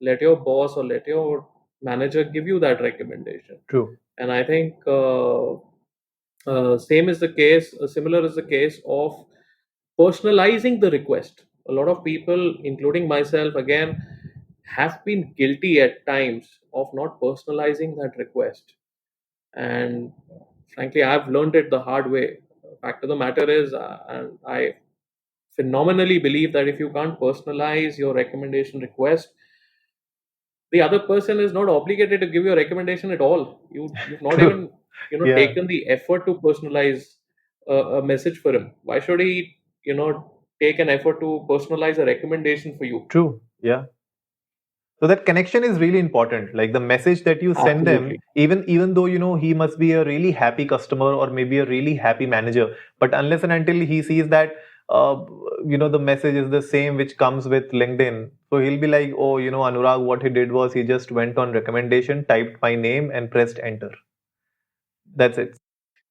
let your boss or let your manager give you that recommendation. True. And I think similar is the case of personalizing the request. A lot of people, including myself, again, have been guilty at times of not personalizing that request. And frankly, I've learned it the hard way. Fact of the matter is, and I phenomenally believe that if you can't personalize your recommendation request, the other person is not obligated to give you a recommendation at all. You've not True. even Yeah. taken the effort to personalize a message for him. Why should he take an effort to personalize a recommendation for you? True. Yeah. So that connection is really important. Like the message that you send them, Absolutely. even though he must be a really happy customer or maybe a really happy manager, but unless and until he sees that uh, the message is the same which comes with LinkedIn, so he'll be like, oh, Anurag, what he did was he just went on recommendation, typed my name, and pressed enter. That's it.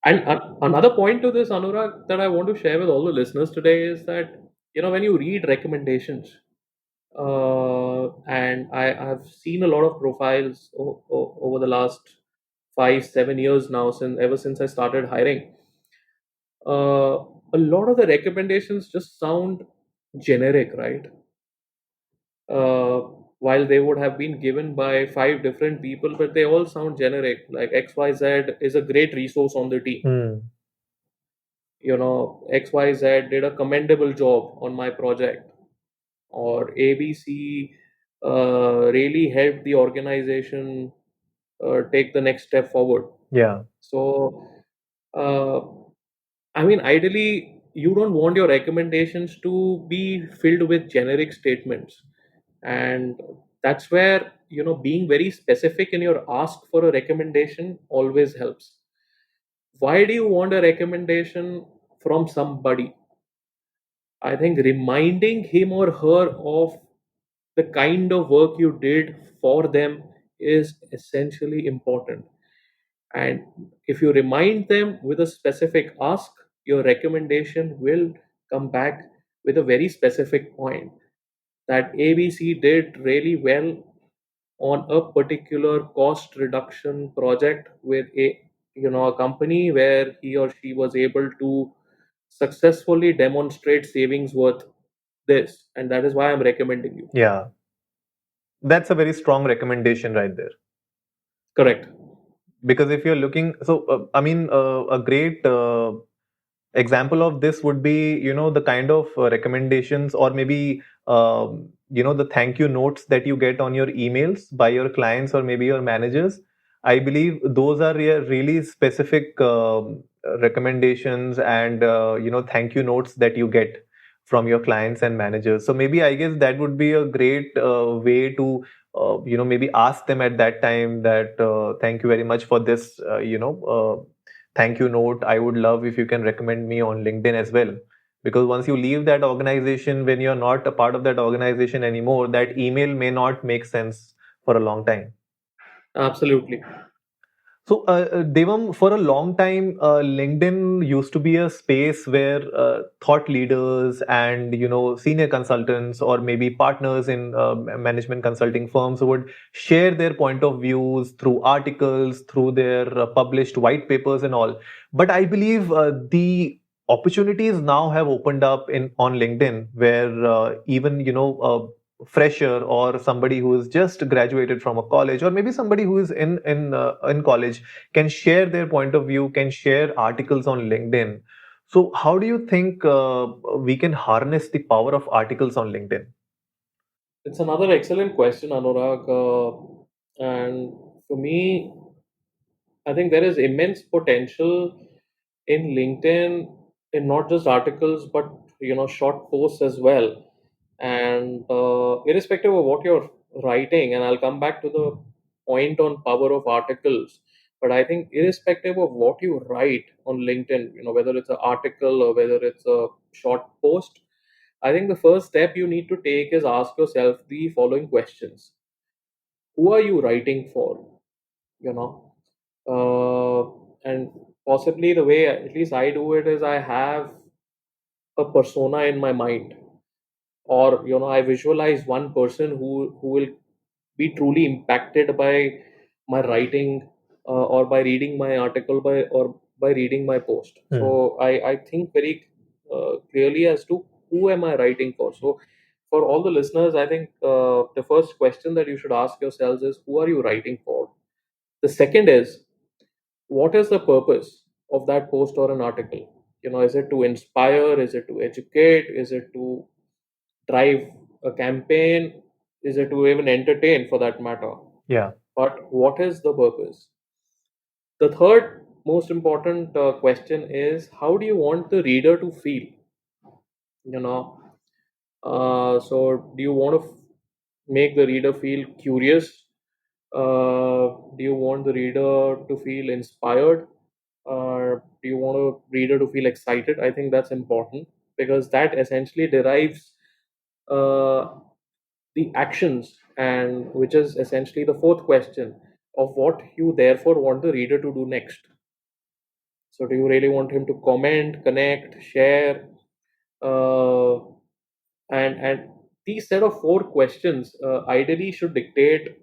And another point to this, Anurag, that I want to share with all the listeners today is that when you read recommendations, and I've seen a lot of profiles over the last 5 7 years now, since I started hiring. Uh, a lot of the recommendations just sound generic, right? Uh, while they would have been given by five different people, but they all sound generic. Like XYZ is a great resource on the team. Hmm. XYZ did a commendable job on my project, or ABC really helped the organization take the next step forward. Yeah. So, uh, I mean, ideally, you don't want your recommendations to be filled with generic statements. And that's where, being very specific in your ask for a recommendation always helps. Why do you want a recommendation from somebody? I think reminding him or her of the kind of work you did for them is essentially important. And if you remind them with a specific ask, your recommendation will come back with a very specific point that ABC did really well on a particular cost reduction project with a company where he or she was able to successfully demonstrate savings worth this, and that is why I'm recommending you. Yeah. That's a very strong recommendation right there. Correct. Because if you're looking, so I mean, a great example of this would be the kind of recommendations or maybe the thank you notes that you get on your emails by your clients or maybe your managers. I believe those are really specific recommendations and thank you notes that you get from your clients and managers. So maybe I guess that would be a great way to maybe ask them at that time that thank you very much for this thank you note. I would love if you can recommend me on LinkedIn as well. Because once you leave that organization, when you're not a part of that organization anymore, that email may not make sense for a long time. Absolutely. So, Devam, for a long time, LinkedIn used to be a space where thought leaders and senior consultants or maybe partners in management consulting firms would share their point of views through articles, through their published white papers and all. But I believe the opportunities now have opened up in on LinkedIn, where even fresher or somebody who is just graduated from a college, or maybe somebody who is in college, can share their point of view, can share articles on LinkedIn. So how do you think we can harness the power of articles on LinkedIn? It's another excellent question, Anurag. And for me, I think there is immense potential in LinkedIn in not just articles but short posts as well. And irrespective of what you're writing, and I'll come back to the point on power of articles. But I think irrespective of what you write on LinkedIn, whether it's an article or whether it's a short post, I think the first step you need to take is ask yourself the following questions. Who are you writing for? You know, and possibly the way at least I do it is I have a persona in my mind, or I visualize one person who will be truly impacted by my writing, or by reading my article, by reading my post. So I think very clearly as to who am I writing for. So for all the listeners, I think the first question that you should ask yourselves is, who are you writing for? The second is, what is the purpose of that post or an article? Is it to inspire? Is it to educate? Is it to drive a campaign? Is it to even entertain, for that matter? Yeah. But what is the purpose? The third most important question is, how do you want the reader to feel? You know, so do you want to make the reader feel curious? Do you want the reader to feel inspired? Do you want a reader to feel excited? I think that's important, because that essentially derives uh, the actions, and which is essentially the fourth question of what you therefore want the reader to do next. So do you really want him to comment, connect, share, uh, and these set of four questions ideally should dictate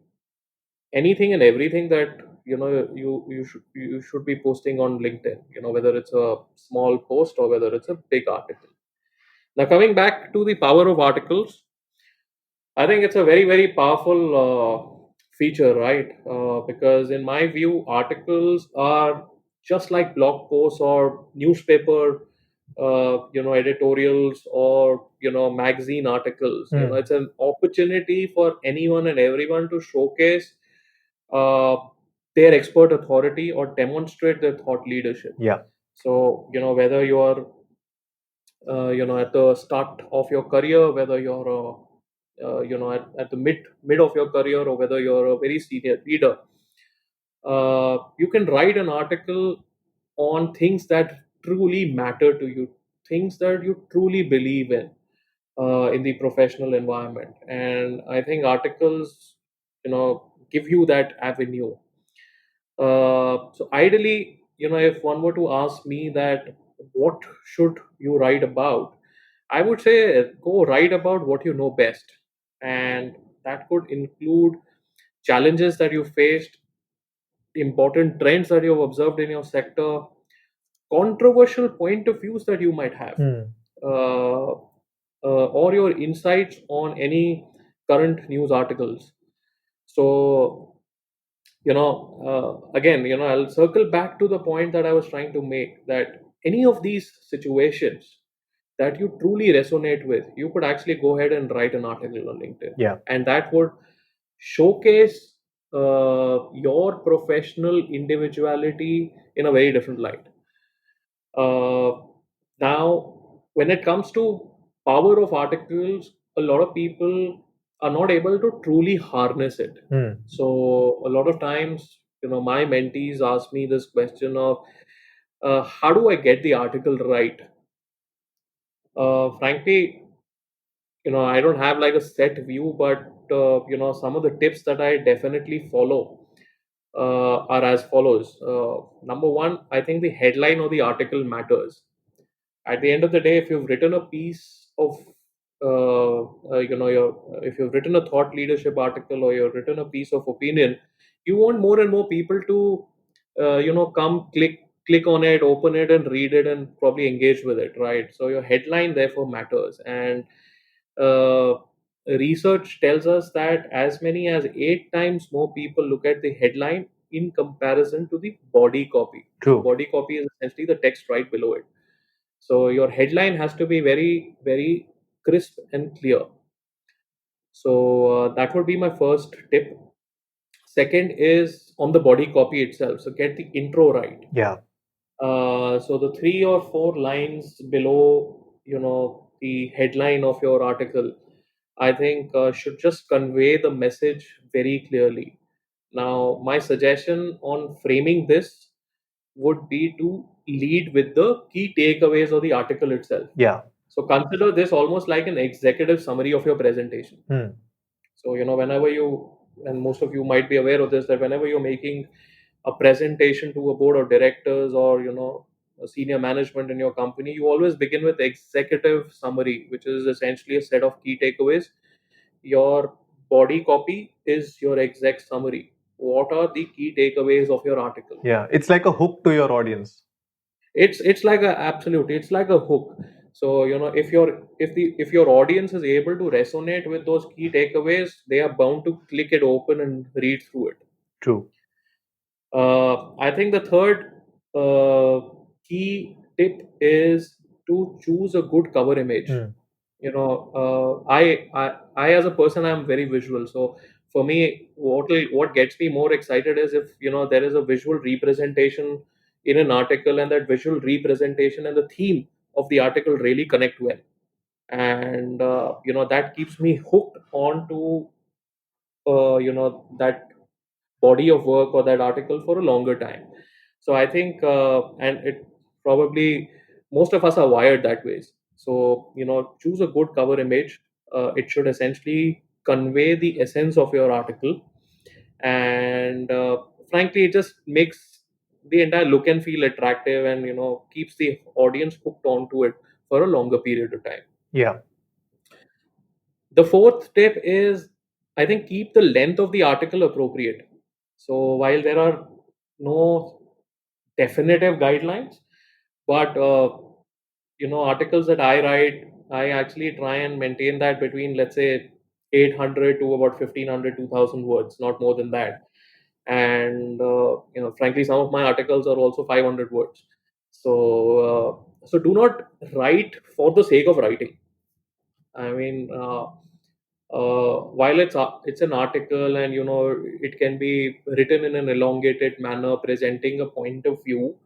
anything and everything that you should be posting on LinkedIn, whether it's a small post or whether it's a big article. Now, coming back to the power of articles, I think it's a very, very powerful feature, right? Because in my view, articles are just like blog posts or newspaper, editorials, or magazine articles. It's an opportunity for anyone and everyone to showcase uh, their expert authority or demonstrate their thought leadership. Yeah. So whether you are at the start of your career, whether you're at the mid of your career, or whether you're a very senior leader, you can write an article on things that truly matter to you, things that you truly believe in the professional environment. And I think articles give you that avenue. So ideally, if one were to ask me that what should you write about, I would say go write about what you know best. And that could include challenges that you faced, important trends that you've observed in your sector, controversial point of views that you might have, uh, or your insights on any current news articles. So again, I'll circle back to the point that I was trying to make, that any of these situations that you truly resonate with, you could actually go ahead and write an article on LinkedIn. Yeah. And that would showcase your professional individuality in a very different light. uh, Now, when it comes to power of articles, a lot of people are not able to truly harness it. So a lot of times, my mentees ask me this question of, how do I get the article right? Frankly, I don't have like a set view, but some of the tips that I definitely follow are as follows. Number one, I think the headline of the article matters. At the end of the day, if you've written a piece of your if you've written a thought leadership article, or you've written a piece of opinion, you want more and more people to come click on it, open it, and read it, and probably engage with it, right? So your headline therefore matters. And uh, research tells us that as many as 8 times more people look at the headline in comparison to the body copy. So, True. body copy is essentially the text right below it. So, your headline has to be very, very crisp and clear. So, that would be my first tip. Second is on the body copy itself. So, get the intro right. Yeah. So the 3 or 4 lines below, the headline of your article, I think should just convey the message very clearly. Now, my suggestion on framing this would be to lead with the key takeaways of the article itself. Yeah. So consider this almost like an executive summary of your presentation. Hmm. So, whenever and most of you might be aware of this, that whenever you're making a presentation to a board of directors or, a senior management in your company, you always begin with executive summary, which is essentially a set of key takeaways. Your body copy is your exec summary. What are the key takeaways of your article? Yeah. It's like a hook to your audience. It's like a absolutely, it's like a hook. So, if your audience is able to resonate with those key takeaways, they are bound to click it open and read through it. True. I think the third key tip is to choose a good cover image. Hmm. I as a person, I'm very visual. So for me, what gets me more excited is if there is a visual representation in an article, and that visual representation and the theme of the article really connect well, and that keeps me hooked on to that body of work or that article for a longer time. So I think, and it probably most of us are wired that ways. So choose a good cover image. It should essentially convey the essence of your article, and frankly, it just makes the entire look and feel attractive, and keeps the audience hooked onto it for a longer period of time. Yeah. The fourth tip is, I think, keep the length of the article appropriate. So while there are no definitive guidelines, but articles that I write, I actually try and maintain that between, let's say, 800 to about 1500, 2000 words, not more than that. And frankly, some of my articles are also 500 words. So do not write for the sake of writing. I mean, while it's an article, and it can be written in an elongated manner, presenting a point of view,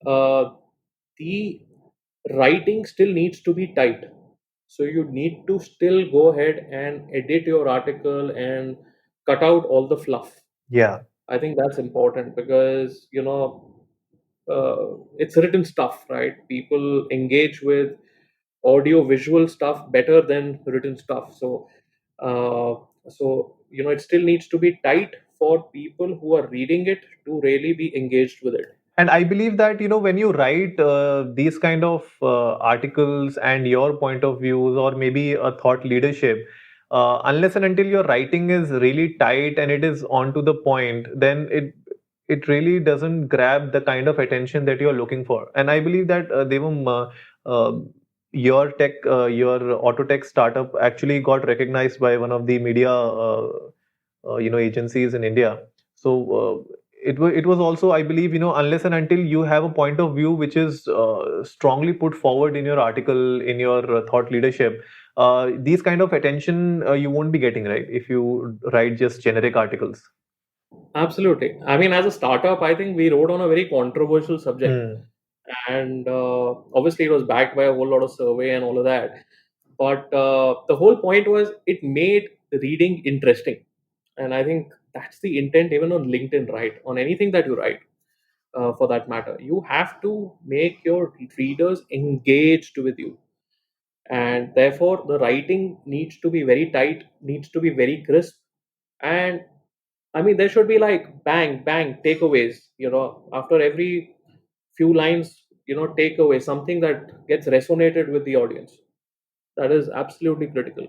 uh, the writing still needs to be tight. So you need to still go ahead and edit your article and cut out all the fluff. Yeah. I think that's important because it's written stuff, right? People engage with audio visual stuff better than written stuff. Uh, it still needs to be tight for people who are reading it to really be engaged with it. And I believe that, when you write these kind of articles and your point of views, or maybe a thought leadership, unless and until your writing is really tight and it is on to the point, then it really doesn't grab the kind of attention that you're looking for. And I believe that Devam, your auto tech startup actually got recognized by one of the media agencies in India. So it was also, I believe, unless and until you have a point of view which is strongly put forward in your article, in your thought leadership, these kind of attention you won't be getting, right, if you write just generic articles. Absolutely. I mean, as a startup, I think we wrote on a very controversial subject, Hmm. and obviously it was backed by a whole lot of survey and all of that. But the whole point was it made reading interesting, and I think that's the intent even on LinkedIn, right? On anything that you write, for that matter, you have to make your readers engaged with you, and therefore the writing needs to be very tight, needs to be very crisp, and I mean, there should be like bang, bang takeaways, after every few lines, takeaway, something that gets resonated with the audience. That is absolutely critical.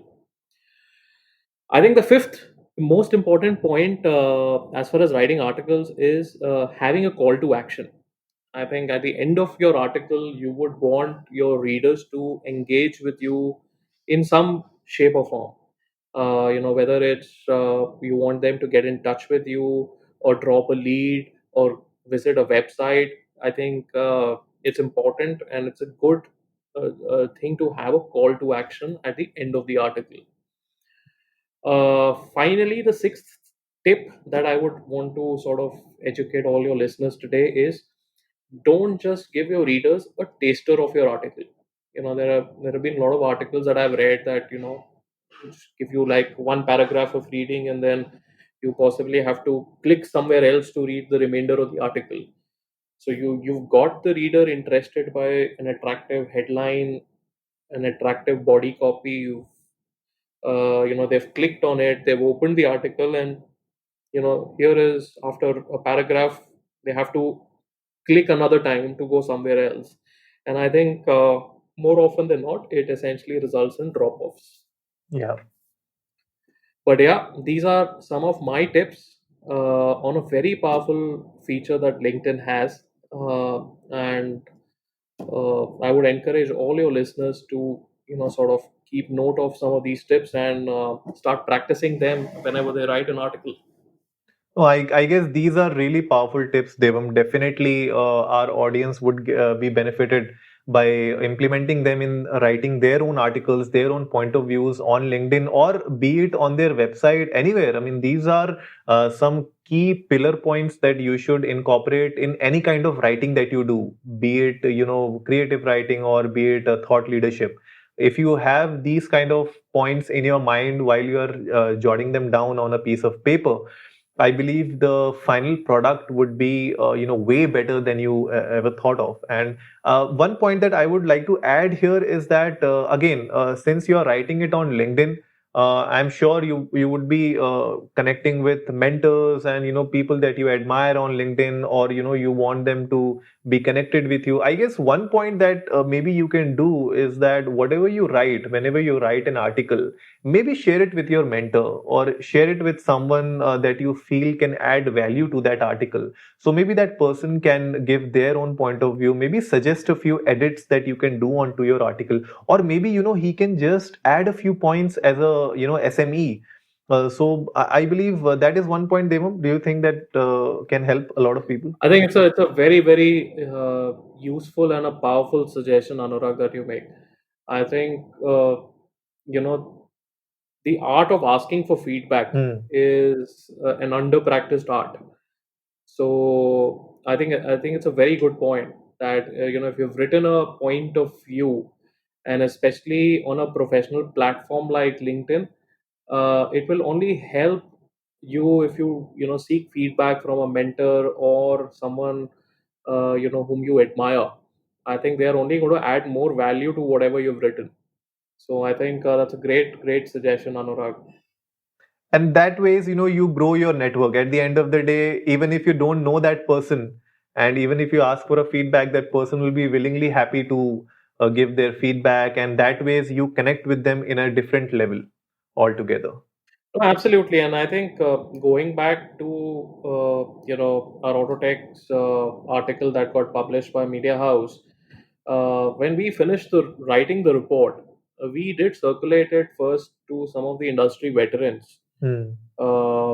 I think the fifth most important point, as far as writing articles, is having a call to action. I think at the end of your article, you would want your readers to engage with you in some shape or form. Whether it's you want them to get in touch with you or drop a lead or visit a website. I think it's important and it's a good thing to have a call to action at the end of the article. Finally, the sixth tip that I would want to sort of educate all your listeners today is, don't just give your readers a taster of your article. There have been a lot of articles that I've read that just give you like one paragraph of reading, and then you possibly have to click somewhere else to read the remainder of the article. So you've got the reader interested by an attractive headline, an attractive body copy. They've clicked on it, they've opened the article, and here is, after a paragraph, they have to click another time to go somewhere else. And I think more often than not, it essentially results in drop offs. Yeah. But yeah, these are some of my tips on a very powerful feature that LinkedIn has. And I would encourage all your listeners to, sort of keep note of some of these tips and start practicing them whenever they write an article. Oh, I guess these are really powerful tips, Devam. Definitely, our audience would be benefited by implementing them in writing their own articles, their own point of views on LinkedIn, or be it on their website, anywhere. I mean, these are some key pillar points that you should incorporate in any kind of writing that you do, be it, creative writing or be it thought leadership. If you have these kind of points in your mind while you are jotting them down on a piece of paper, I believe the final product would be, way better than you ever thought of. And one point that I would like to add here is that, again, since you are writing it on LinkedIn, I'm sure you would be connecting with mentors and people that you admire on LinkedIn, or you want them to be connected with you. I guess one point that maybe you can do is that whatever you write, whenever you write an article, maybe share it with your mentor or share it with someone that you feel can add value to that article. So maybe that person can give their own point of view, maybe suggest a few edits that you can do onto your article, or maybe he can just add a few points as a SME. So I believe that is one point, Devam. Do you think that can help a lot of people? I think it's a very very useful and a powerful suggestion, Anurag, that you make. I think you know the art of asking for feedback Hmm. is an under practiced art. So I think it's a very good point that if you've written a point of view, and especially on a professional platform like LinkedIn, it will only help you if you seek feedback from a mentor or someone whom you admire. I think they are only going to add more value to whatever you've written. So I think that's a great suggestion, Anurag. And that ways you grow your network. At the end of the day, even if you don't know that person, and even if you ask for a feedback, that person will be willingly happy to give their feedback, and that ways you connect with them in a different level altogether. No, absolutely, and I think going back to our Autotech's article that got published by Media House, when we finished the writing the report, we did circulate it first to some of the industry veterans Hmm.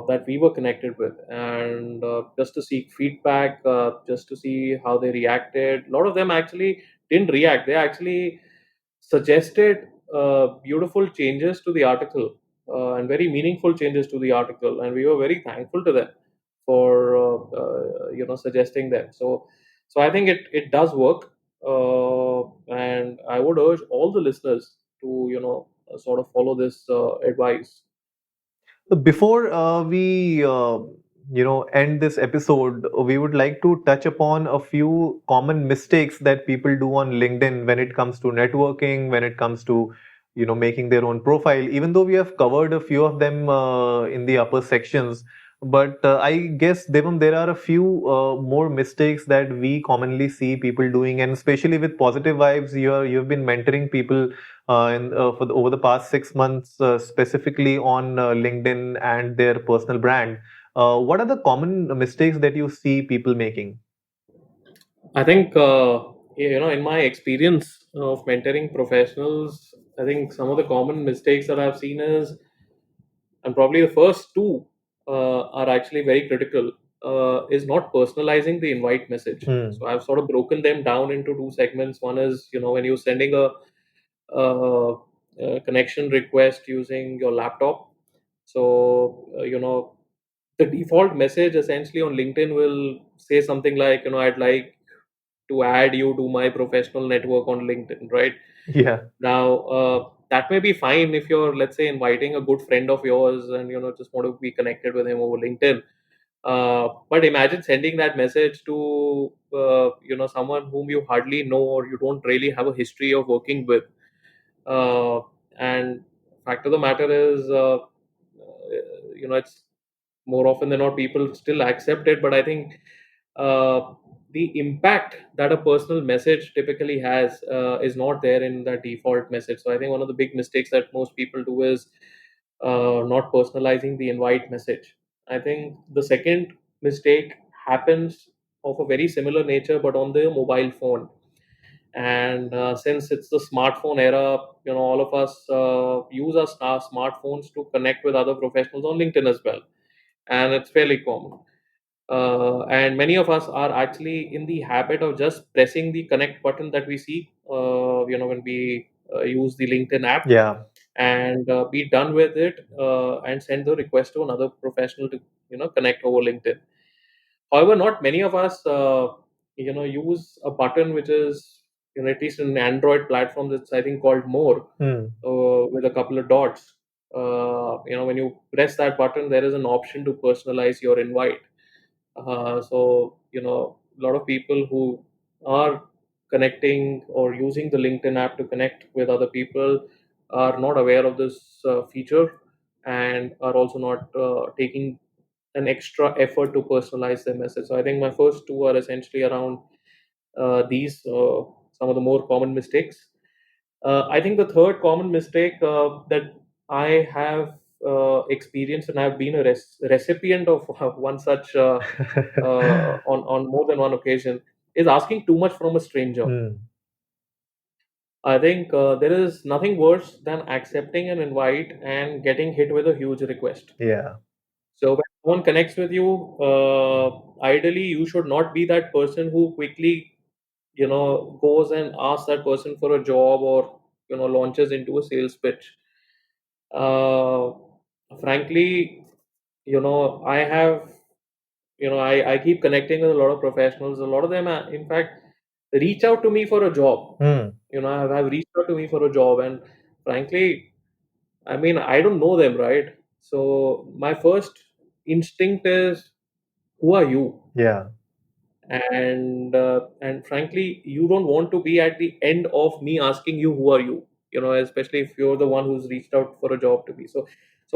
that we were connected with, and just to seek feedback, just to see how they reacted. A lot of them actually didn't react; they actually suggested beautiful changes to the article, and very meaningful changes to the article, and we were very thankful to them for suggesting them. So I think it does work, and I would urge all the listeners to sort of follow this advice. So before we end this episode, we would like to touch upon a few common mistakes that people do on LinkedIn when it comes to networking, when it comes to making their own profile. Even though we have covered a few of them in the upper sections, but I guess, Devam, there are a few more mistakes that we commonly see people doing, and especially with positive vibes, you've been mentoring people over the past 6 months, specifically on LinkedIn and their personal brand. What are the common mistakes that you see people making? I think in my experience of mentoring professionals, I think some of the common mistakes that I've seen is and probably the first two are actually very critical, is not personalizing the invite message. Hmm. So I've sort of broken them down into two segments. One is, when you're sending a connection request using your laptop. So, the default message essentially on LinkedIn will say something like, I'd like to add you to my professional network on LinkedIn, right? Yeah. Now, that may be fine if you're, let's say, inviting a good friend of yours and, just want to be connected with him over LinkedIn. But imagine sending that message to, someone whom you hardly know or you don't really have a history of working with. Uh, and fact of the matter is, it's more often than not people still accept it, but I think the impact that a personal message typically has is not there in the default message. So I think one of the big mistakes that most people do is not personalizing the invite message. I think the second mistake happens of a very similar nature but on the mobile phone. And since it's the smartphone era, all of us use our smartphones to connect with other professionals on LinkedIn as well, and it's fairly common. And many of us are actually in the habit of just pressing the connect button that we see, when we use the LinkedIn app, Yeah. and be done with it, and send the request to another professional to connect over LinkedIn. However, not many of us use a button which is, at least in Android platforms, it's I think called More, Hmm. with a couple of dots. When you press that button, there is an option to personalize your invite. So, a lot of people who are connecting or using the LinkedIn app to connect with other people are not aware of this feature, and are also not taking an extra effort to personalize their message. So I think my first two are essentially around these some of the more common mistakes. I think the third common mistake that I have experienced, and I've been a recipient of one such on more than one occasion, is asking too much from a stranger. Hmm. I think there is nothing worse than accepting an invite and getting hit with a huge request. Yeah. So when someone connects with you, ideally you should not be that person who quickly, goes and asks that person for a job, or launches into a sales pitch. Uh, Frankly, I have, I keep connecting with a lot of professionals. A lot of them, in fact, reach out to me for a job. Hmm. Have reached out to me for a job, and frankly, I mean, I don't know them, right? So my first instinct is, who are you? Yeah. And frankly, you don't want to be at the end of me asking you, who are you? Especially if you're the one who's reached out for a job to me. So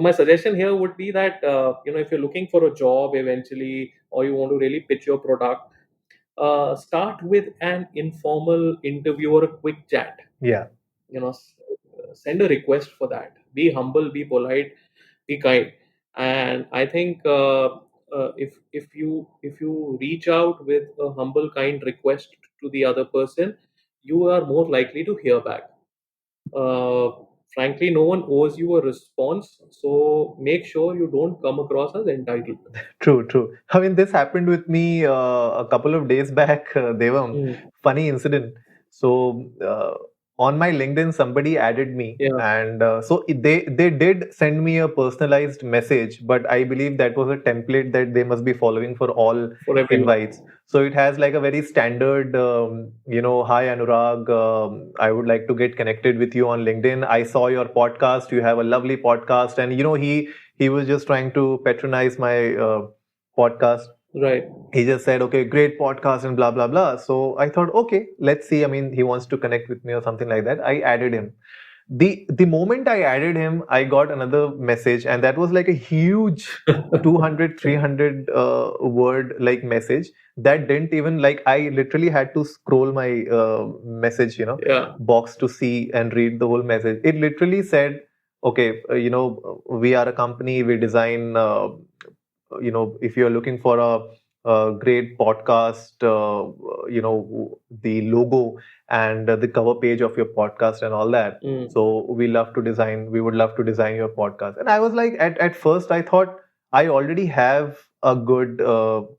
my suggestion here would be that, if you're looking for a job eventually, or you want to really pitch your product, start with an informal interview or a quick chat. Yeah. Send a request for that. Be humble, be polite, be kind. And I think if you reach out with a humble, kind request to the other person, you are more likely to hear back. uh, Frankly, no one owes you a response, so make sure you don't come across as entitled. True, true. I mean, this happened with me a couple of days back, Devam. Mm, Funny incident. So, on my LinkedIn, somebody added me, yeah, and so they did send me a personalized message, but I believe that was a template that they must be following for all for everyone. invites. So it has like a very standard, hi Anurag, I would like to get connected with you on LinkedIn. I saw your podcast. You have a lovely podcast, and he was just trying to patronize my podcast. Right. He just said, okay, great podcast and blah blah blah. So I thought, okay, let's see. I mean, he wants to connect with me or something like that. I added him. The moment I added him, I got another message, and that was like a huge 200 300 word like message that didn't even, like, I literally had to scroll my message, Yeah. box to see and read the whole message. It literally said, okay, we are a company, we design, if you're looking for a great podcast, the logo and the cover page of your podcast and all that. Mm. So we would love to design your podcast. And I was like, at first, I thought I already have a good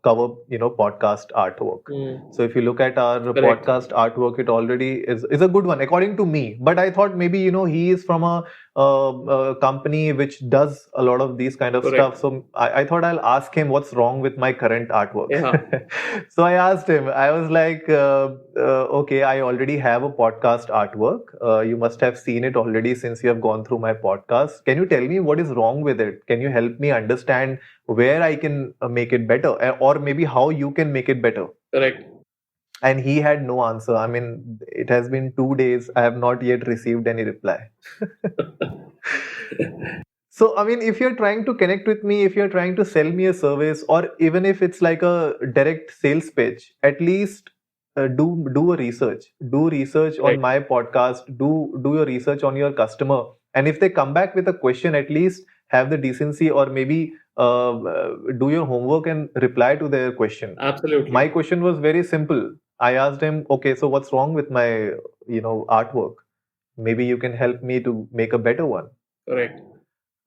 cover, podcast artwork. Mm. So if you look at our Correct. podcast artwork, it already is a good one according to me. But I thought maybe he is from a company which does a lot of these kind of stuff. Correct. So I thought I'll ask him what's wrong with my current artwork. Yeah. So I asked him. I was like, okay, I already have a podcast artwork. You must have seen it already since you have gone through my podcast. Can you tell me what is wrong with it? Can you help me understand where I can make it better, or maybe how you can make it better? Correct. And he had no answer. I mean, it has been 2 days. I have not yet received any reply. So, I mean, if you're trying to connect with me, if you're trying to sell me a service, or even if it's like a direct sales pitch, at least do a research. Do research on Right. my podcast. Do your research on your customer. And if they come back with a question, at least have the decency, or maybe do your homework and reply to their question. Absolutely. My question was very simple. I asked him, okay, so what's wrong with my artwork? Maybe you can help me to make a better one. Correct.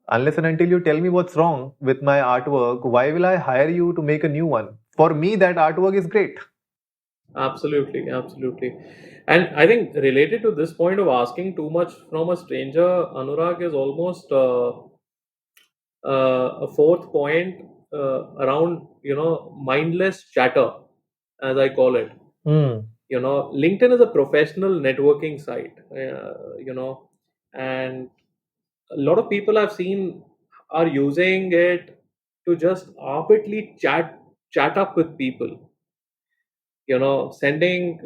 Unless and until you tell me what's wrong with my artwork, why will I hire you to make a new one? For me, that artwork is great. Absolutely. Absolutely. And I think related to this point of asking too much from a stranger, Anurag, is almost a fourth point around mindless chatter, as I call it. Hmm. LinkedIn is a professional networking site, and a lot of people I've seen are using it to just arbitrarily chat up with people, sending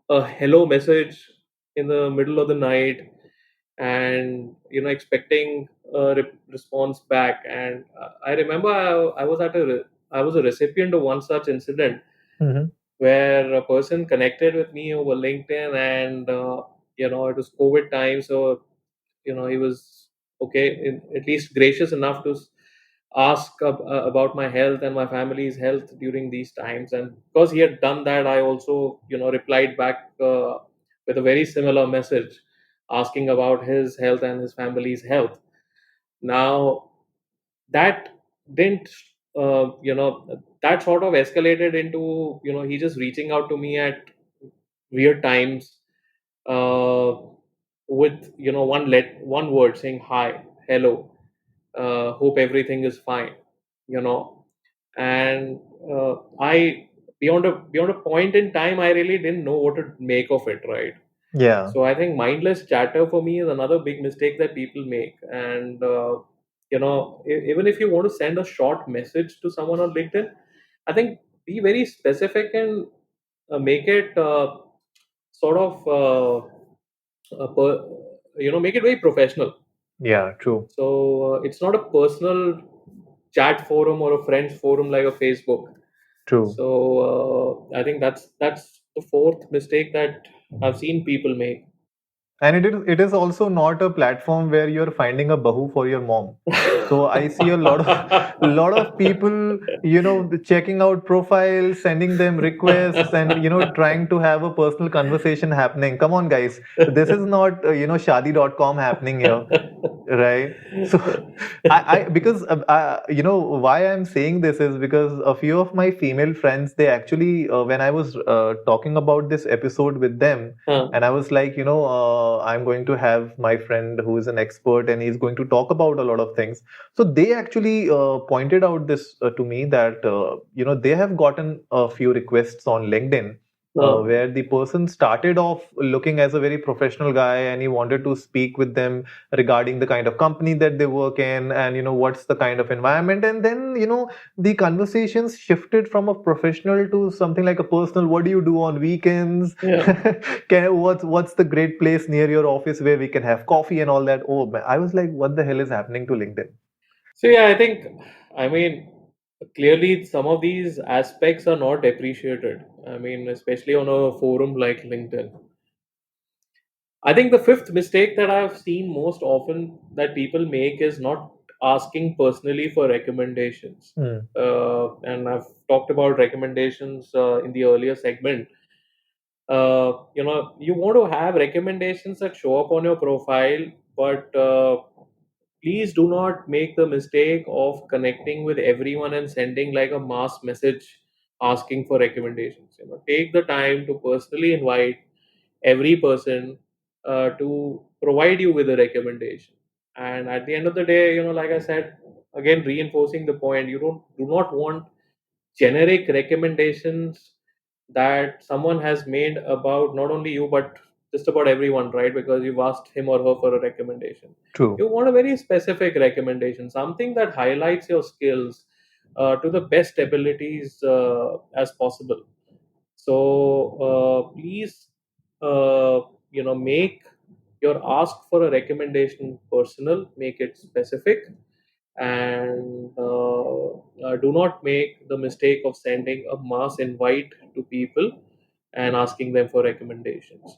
a hello message in the middle of the night, and expecting a response back. And I remember I was I was a recipient of one such incident Mm-hmm. where a person connected with me over LinkedIn, and it was COVID time, so he was okay, at least gracious enough to ask about my health and my family's health during these times. And because he had done that, I also replied back with a very similar message, asking about his health and his family's health. Now that didn't that sort of escalated into he just reaching out to me at weird times, uh, with one word saying hi, hello, hope everything is fine, you know and I beyond a point in time, I really didn't know what to make of it, right? Yeah. So I think mindless chatter for me is another big mistake that people make. And even if you want to send a short message to someone on LinkedIn, I think be very specific and make it sort of make it very professional. Yeah. True. So it's not a personal chat forum or a friends forum like a Facebook. True. So I think that's the fourth mistake that I've seen people make. And it is also not a platform where you're finding a bahu for your mom. So I see a lot of lot of people checking out profiles, sending them requests, and trying to have a personal conversation happening. Come on, guys, this is not shadi.com happening here, right? So I because why I'm saying this is because a few of my female friends, they actually when I was talking about this episode with them, Huh. and I was like, I'm going to have my friend who is an expert and he's going to talk about a lot of things. So they actually pointed out this to me that they have gotten a few requests on LinkedIn, Huh. where the person started off looking as a very professional guy, and he wanted to speak with them regarding the kind of company that they work in, and what's the kind of environment. And then the conversations shifted from a professional to something like a personal. What do you do on weekends? Yeah. What's the great place near your office where we can have coffee and all that? Oh man, I was like, what the hell is happening to LinkedIn? So yeah, I mean, clearly some of these aspects are not appreciated. I mean, especially on a forum like LinkedIn. I think the fifth mistake that I've seen most often that people make is not asking personally for recommendations. And I've talked about recommendations in the earlier segment. You want to have recommendations that show up on your profile, but please do not make the mistake of connecting with everyone and sending like a mass message asking for recommendations. Take the time to personally invite every person to provide you with a recommendation. And at the end of the day, like I said, again reinforcing the point, you do not want generic recommendations that someone has made about not only you but just about everyone, right? Because you've asked him or her for a recommendation. True. You want a very specific recommendation, something that highlights your skills to the best abilities as possible. So please, make your ask for a recommendation personal, make it specific, and do not make the mistake of sending a mass invite to people and asking them for recommendations.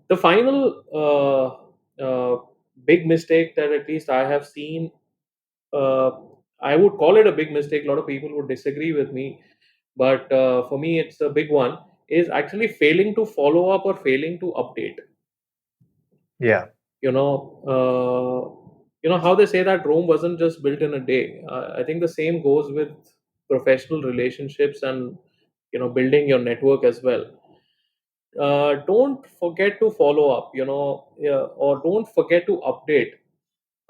The final big mistake that at least I have seen, uh, I would call it a big mistake. A lot of people would disagree with me, but for me, it's a big one. Is actually failing to follow up or failing to update. Yeah. You know, how they say that Rome wasn't just built in a day. I think the same goes with professional relationships and building your network as well. Don't forget to follow up. Yeah, or don't forget to update.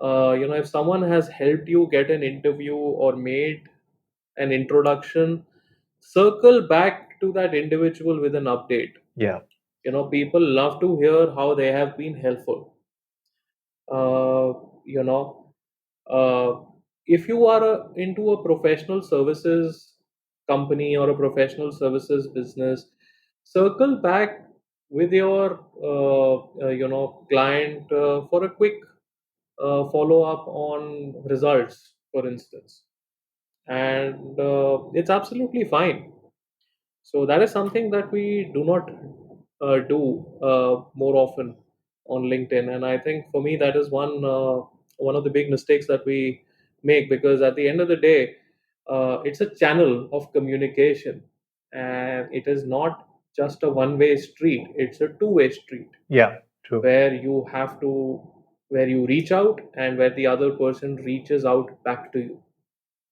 If someone has helped you get an interview or made an introduction, circle back to that individual with an update. Yeah. People love to hear how they have been helpful. uh, you know uh, if you are into a professional services company or a professional services business, circle back with your client for a quick follow up on results, for instance, and it's absolutely fine. So that is something that we do not do more often on LinkedIn, and I think for me that is one of the big mistakes that we make, because at the end of the day, it's a channel of communication, and it is not just a one-way street; it's a two-way street Yeah. True. where where you reach out and where the other person reaches out back to you.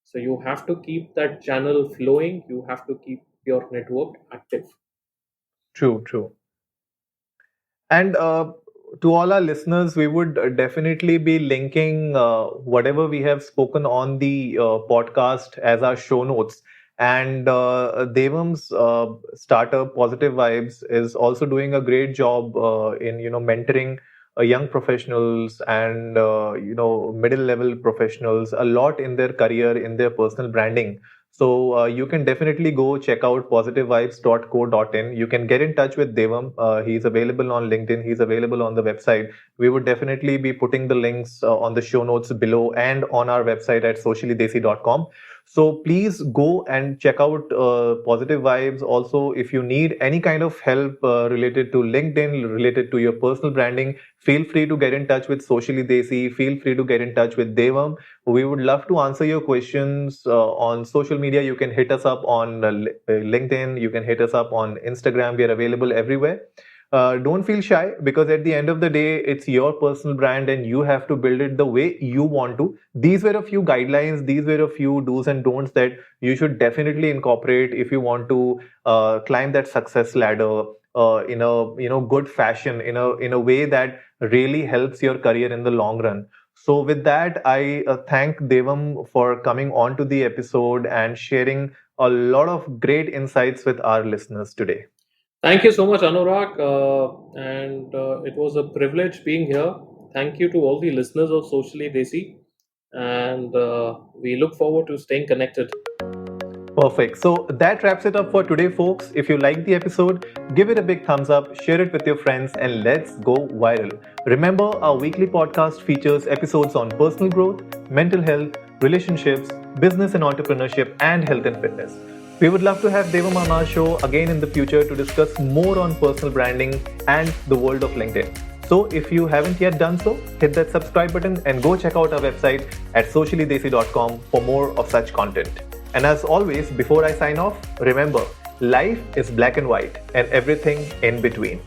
So you have to keep that channel flowing. You have to keep your network active. True. True. And to all our listeners, we would definitely be linking whatever we have spoken on the podcast as our show notes. And Devam's startup, Positive Vibes, is also doing a great job in mentoring young professionals and middle level professionals a lot in their career, in their personal branding. So you can definitely go check out positivevibes.co.in. You can get in touch with Devam. He's available on LinkedIn. He's available on the website. We would definitely be putting the links on the show notes below and on our website at sociallydesi.com. So please go and check out Positive Vibes. Also, if you need any kind of help related to LinkedIn, related to your personal branding, feel free to get in touch with Socially Desi. Feel free to get in touch with Devam. We would love to answer your questions on social media. You can hit us up on LinkedIn. You can hit us up on Instagram. We are available everywhere. Don't feel shy, because at the end of the day, it's your personal brand and you have to build it the way you want to. These were a few guidelines. These were a few do's and don'ts that you should definitely incorporate if you want to climb that success ladder in a good fashion, in a way that really helps your career in the long run. So with that, I thank Devam for coming on to the episode and sharing a lot of great insights with our listeners today. Thank you so much, Anurag, and it was a privilege being here. Thank you to all the listeners of Socially Desi, and we look forward to staying connected. Perfect. So that wraps it up for today, folks. If you liked the episode, give it a big thumbs up, share it with your friends, and let's go viral. Remember, our weekly podcast features episodes on personal growth, mental health, relationships, business and entrepreneurship, and health and fitness. We would love to have Devam on our show again in the future to discuss more on personal branding and the world of LinkedIn. So if you haven't yet done so, hit that subscribe button and go check out our website at sociallydesi.com for more of such content. And as always, before I sign off, remember, life is black and white and everything in between.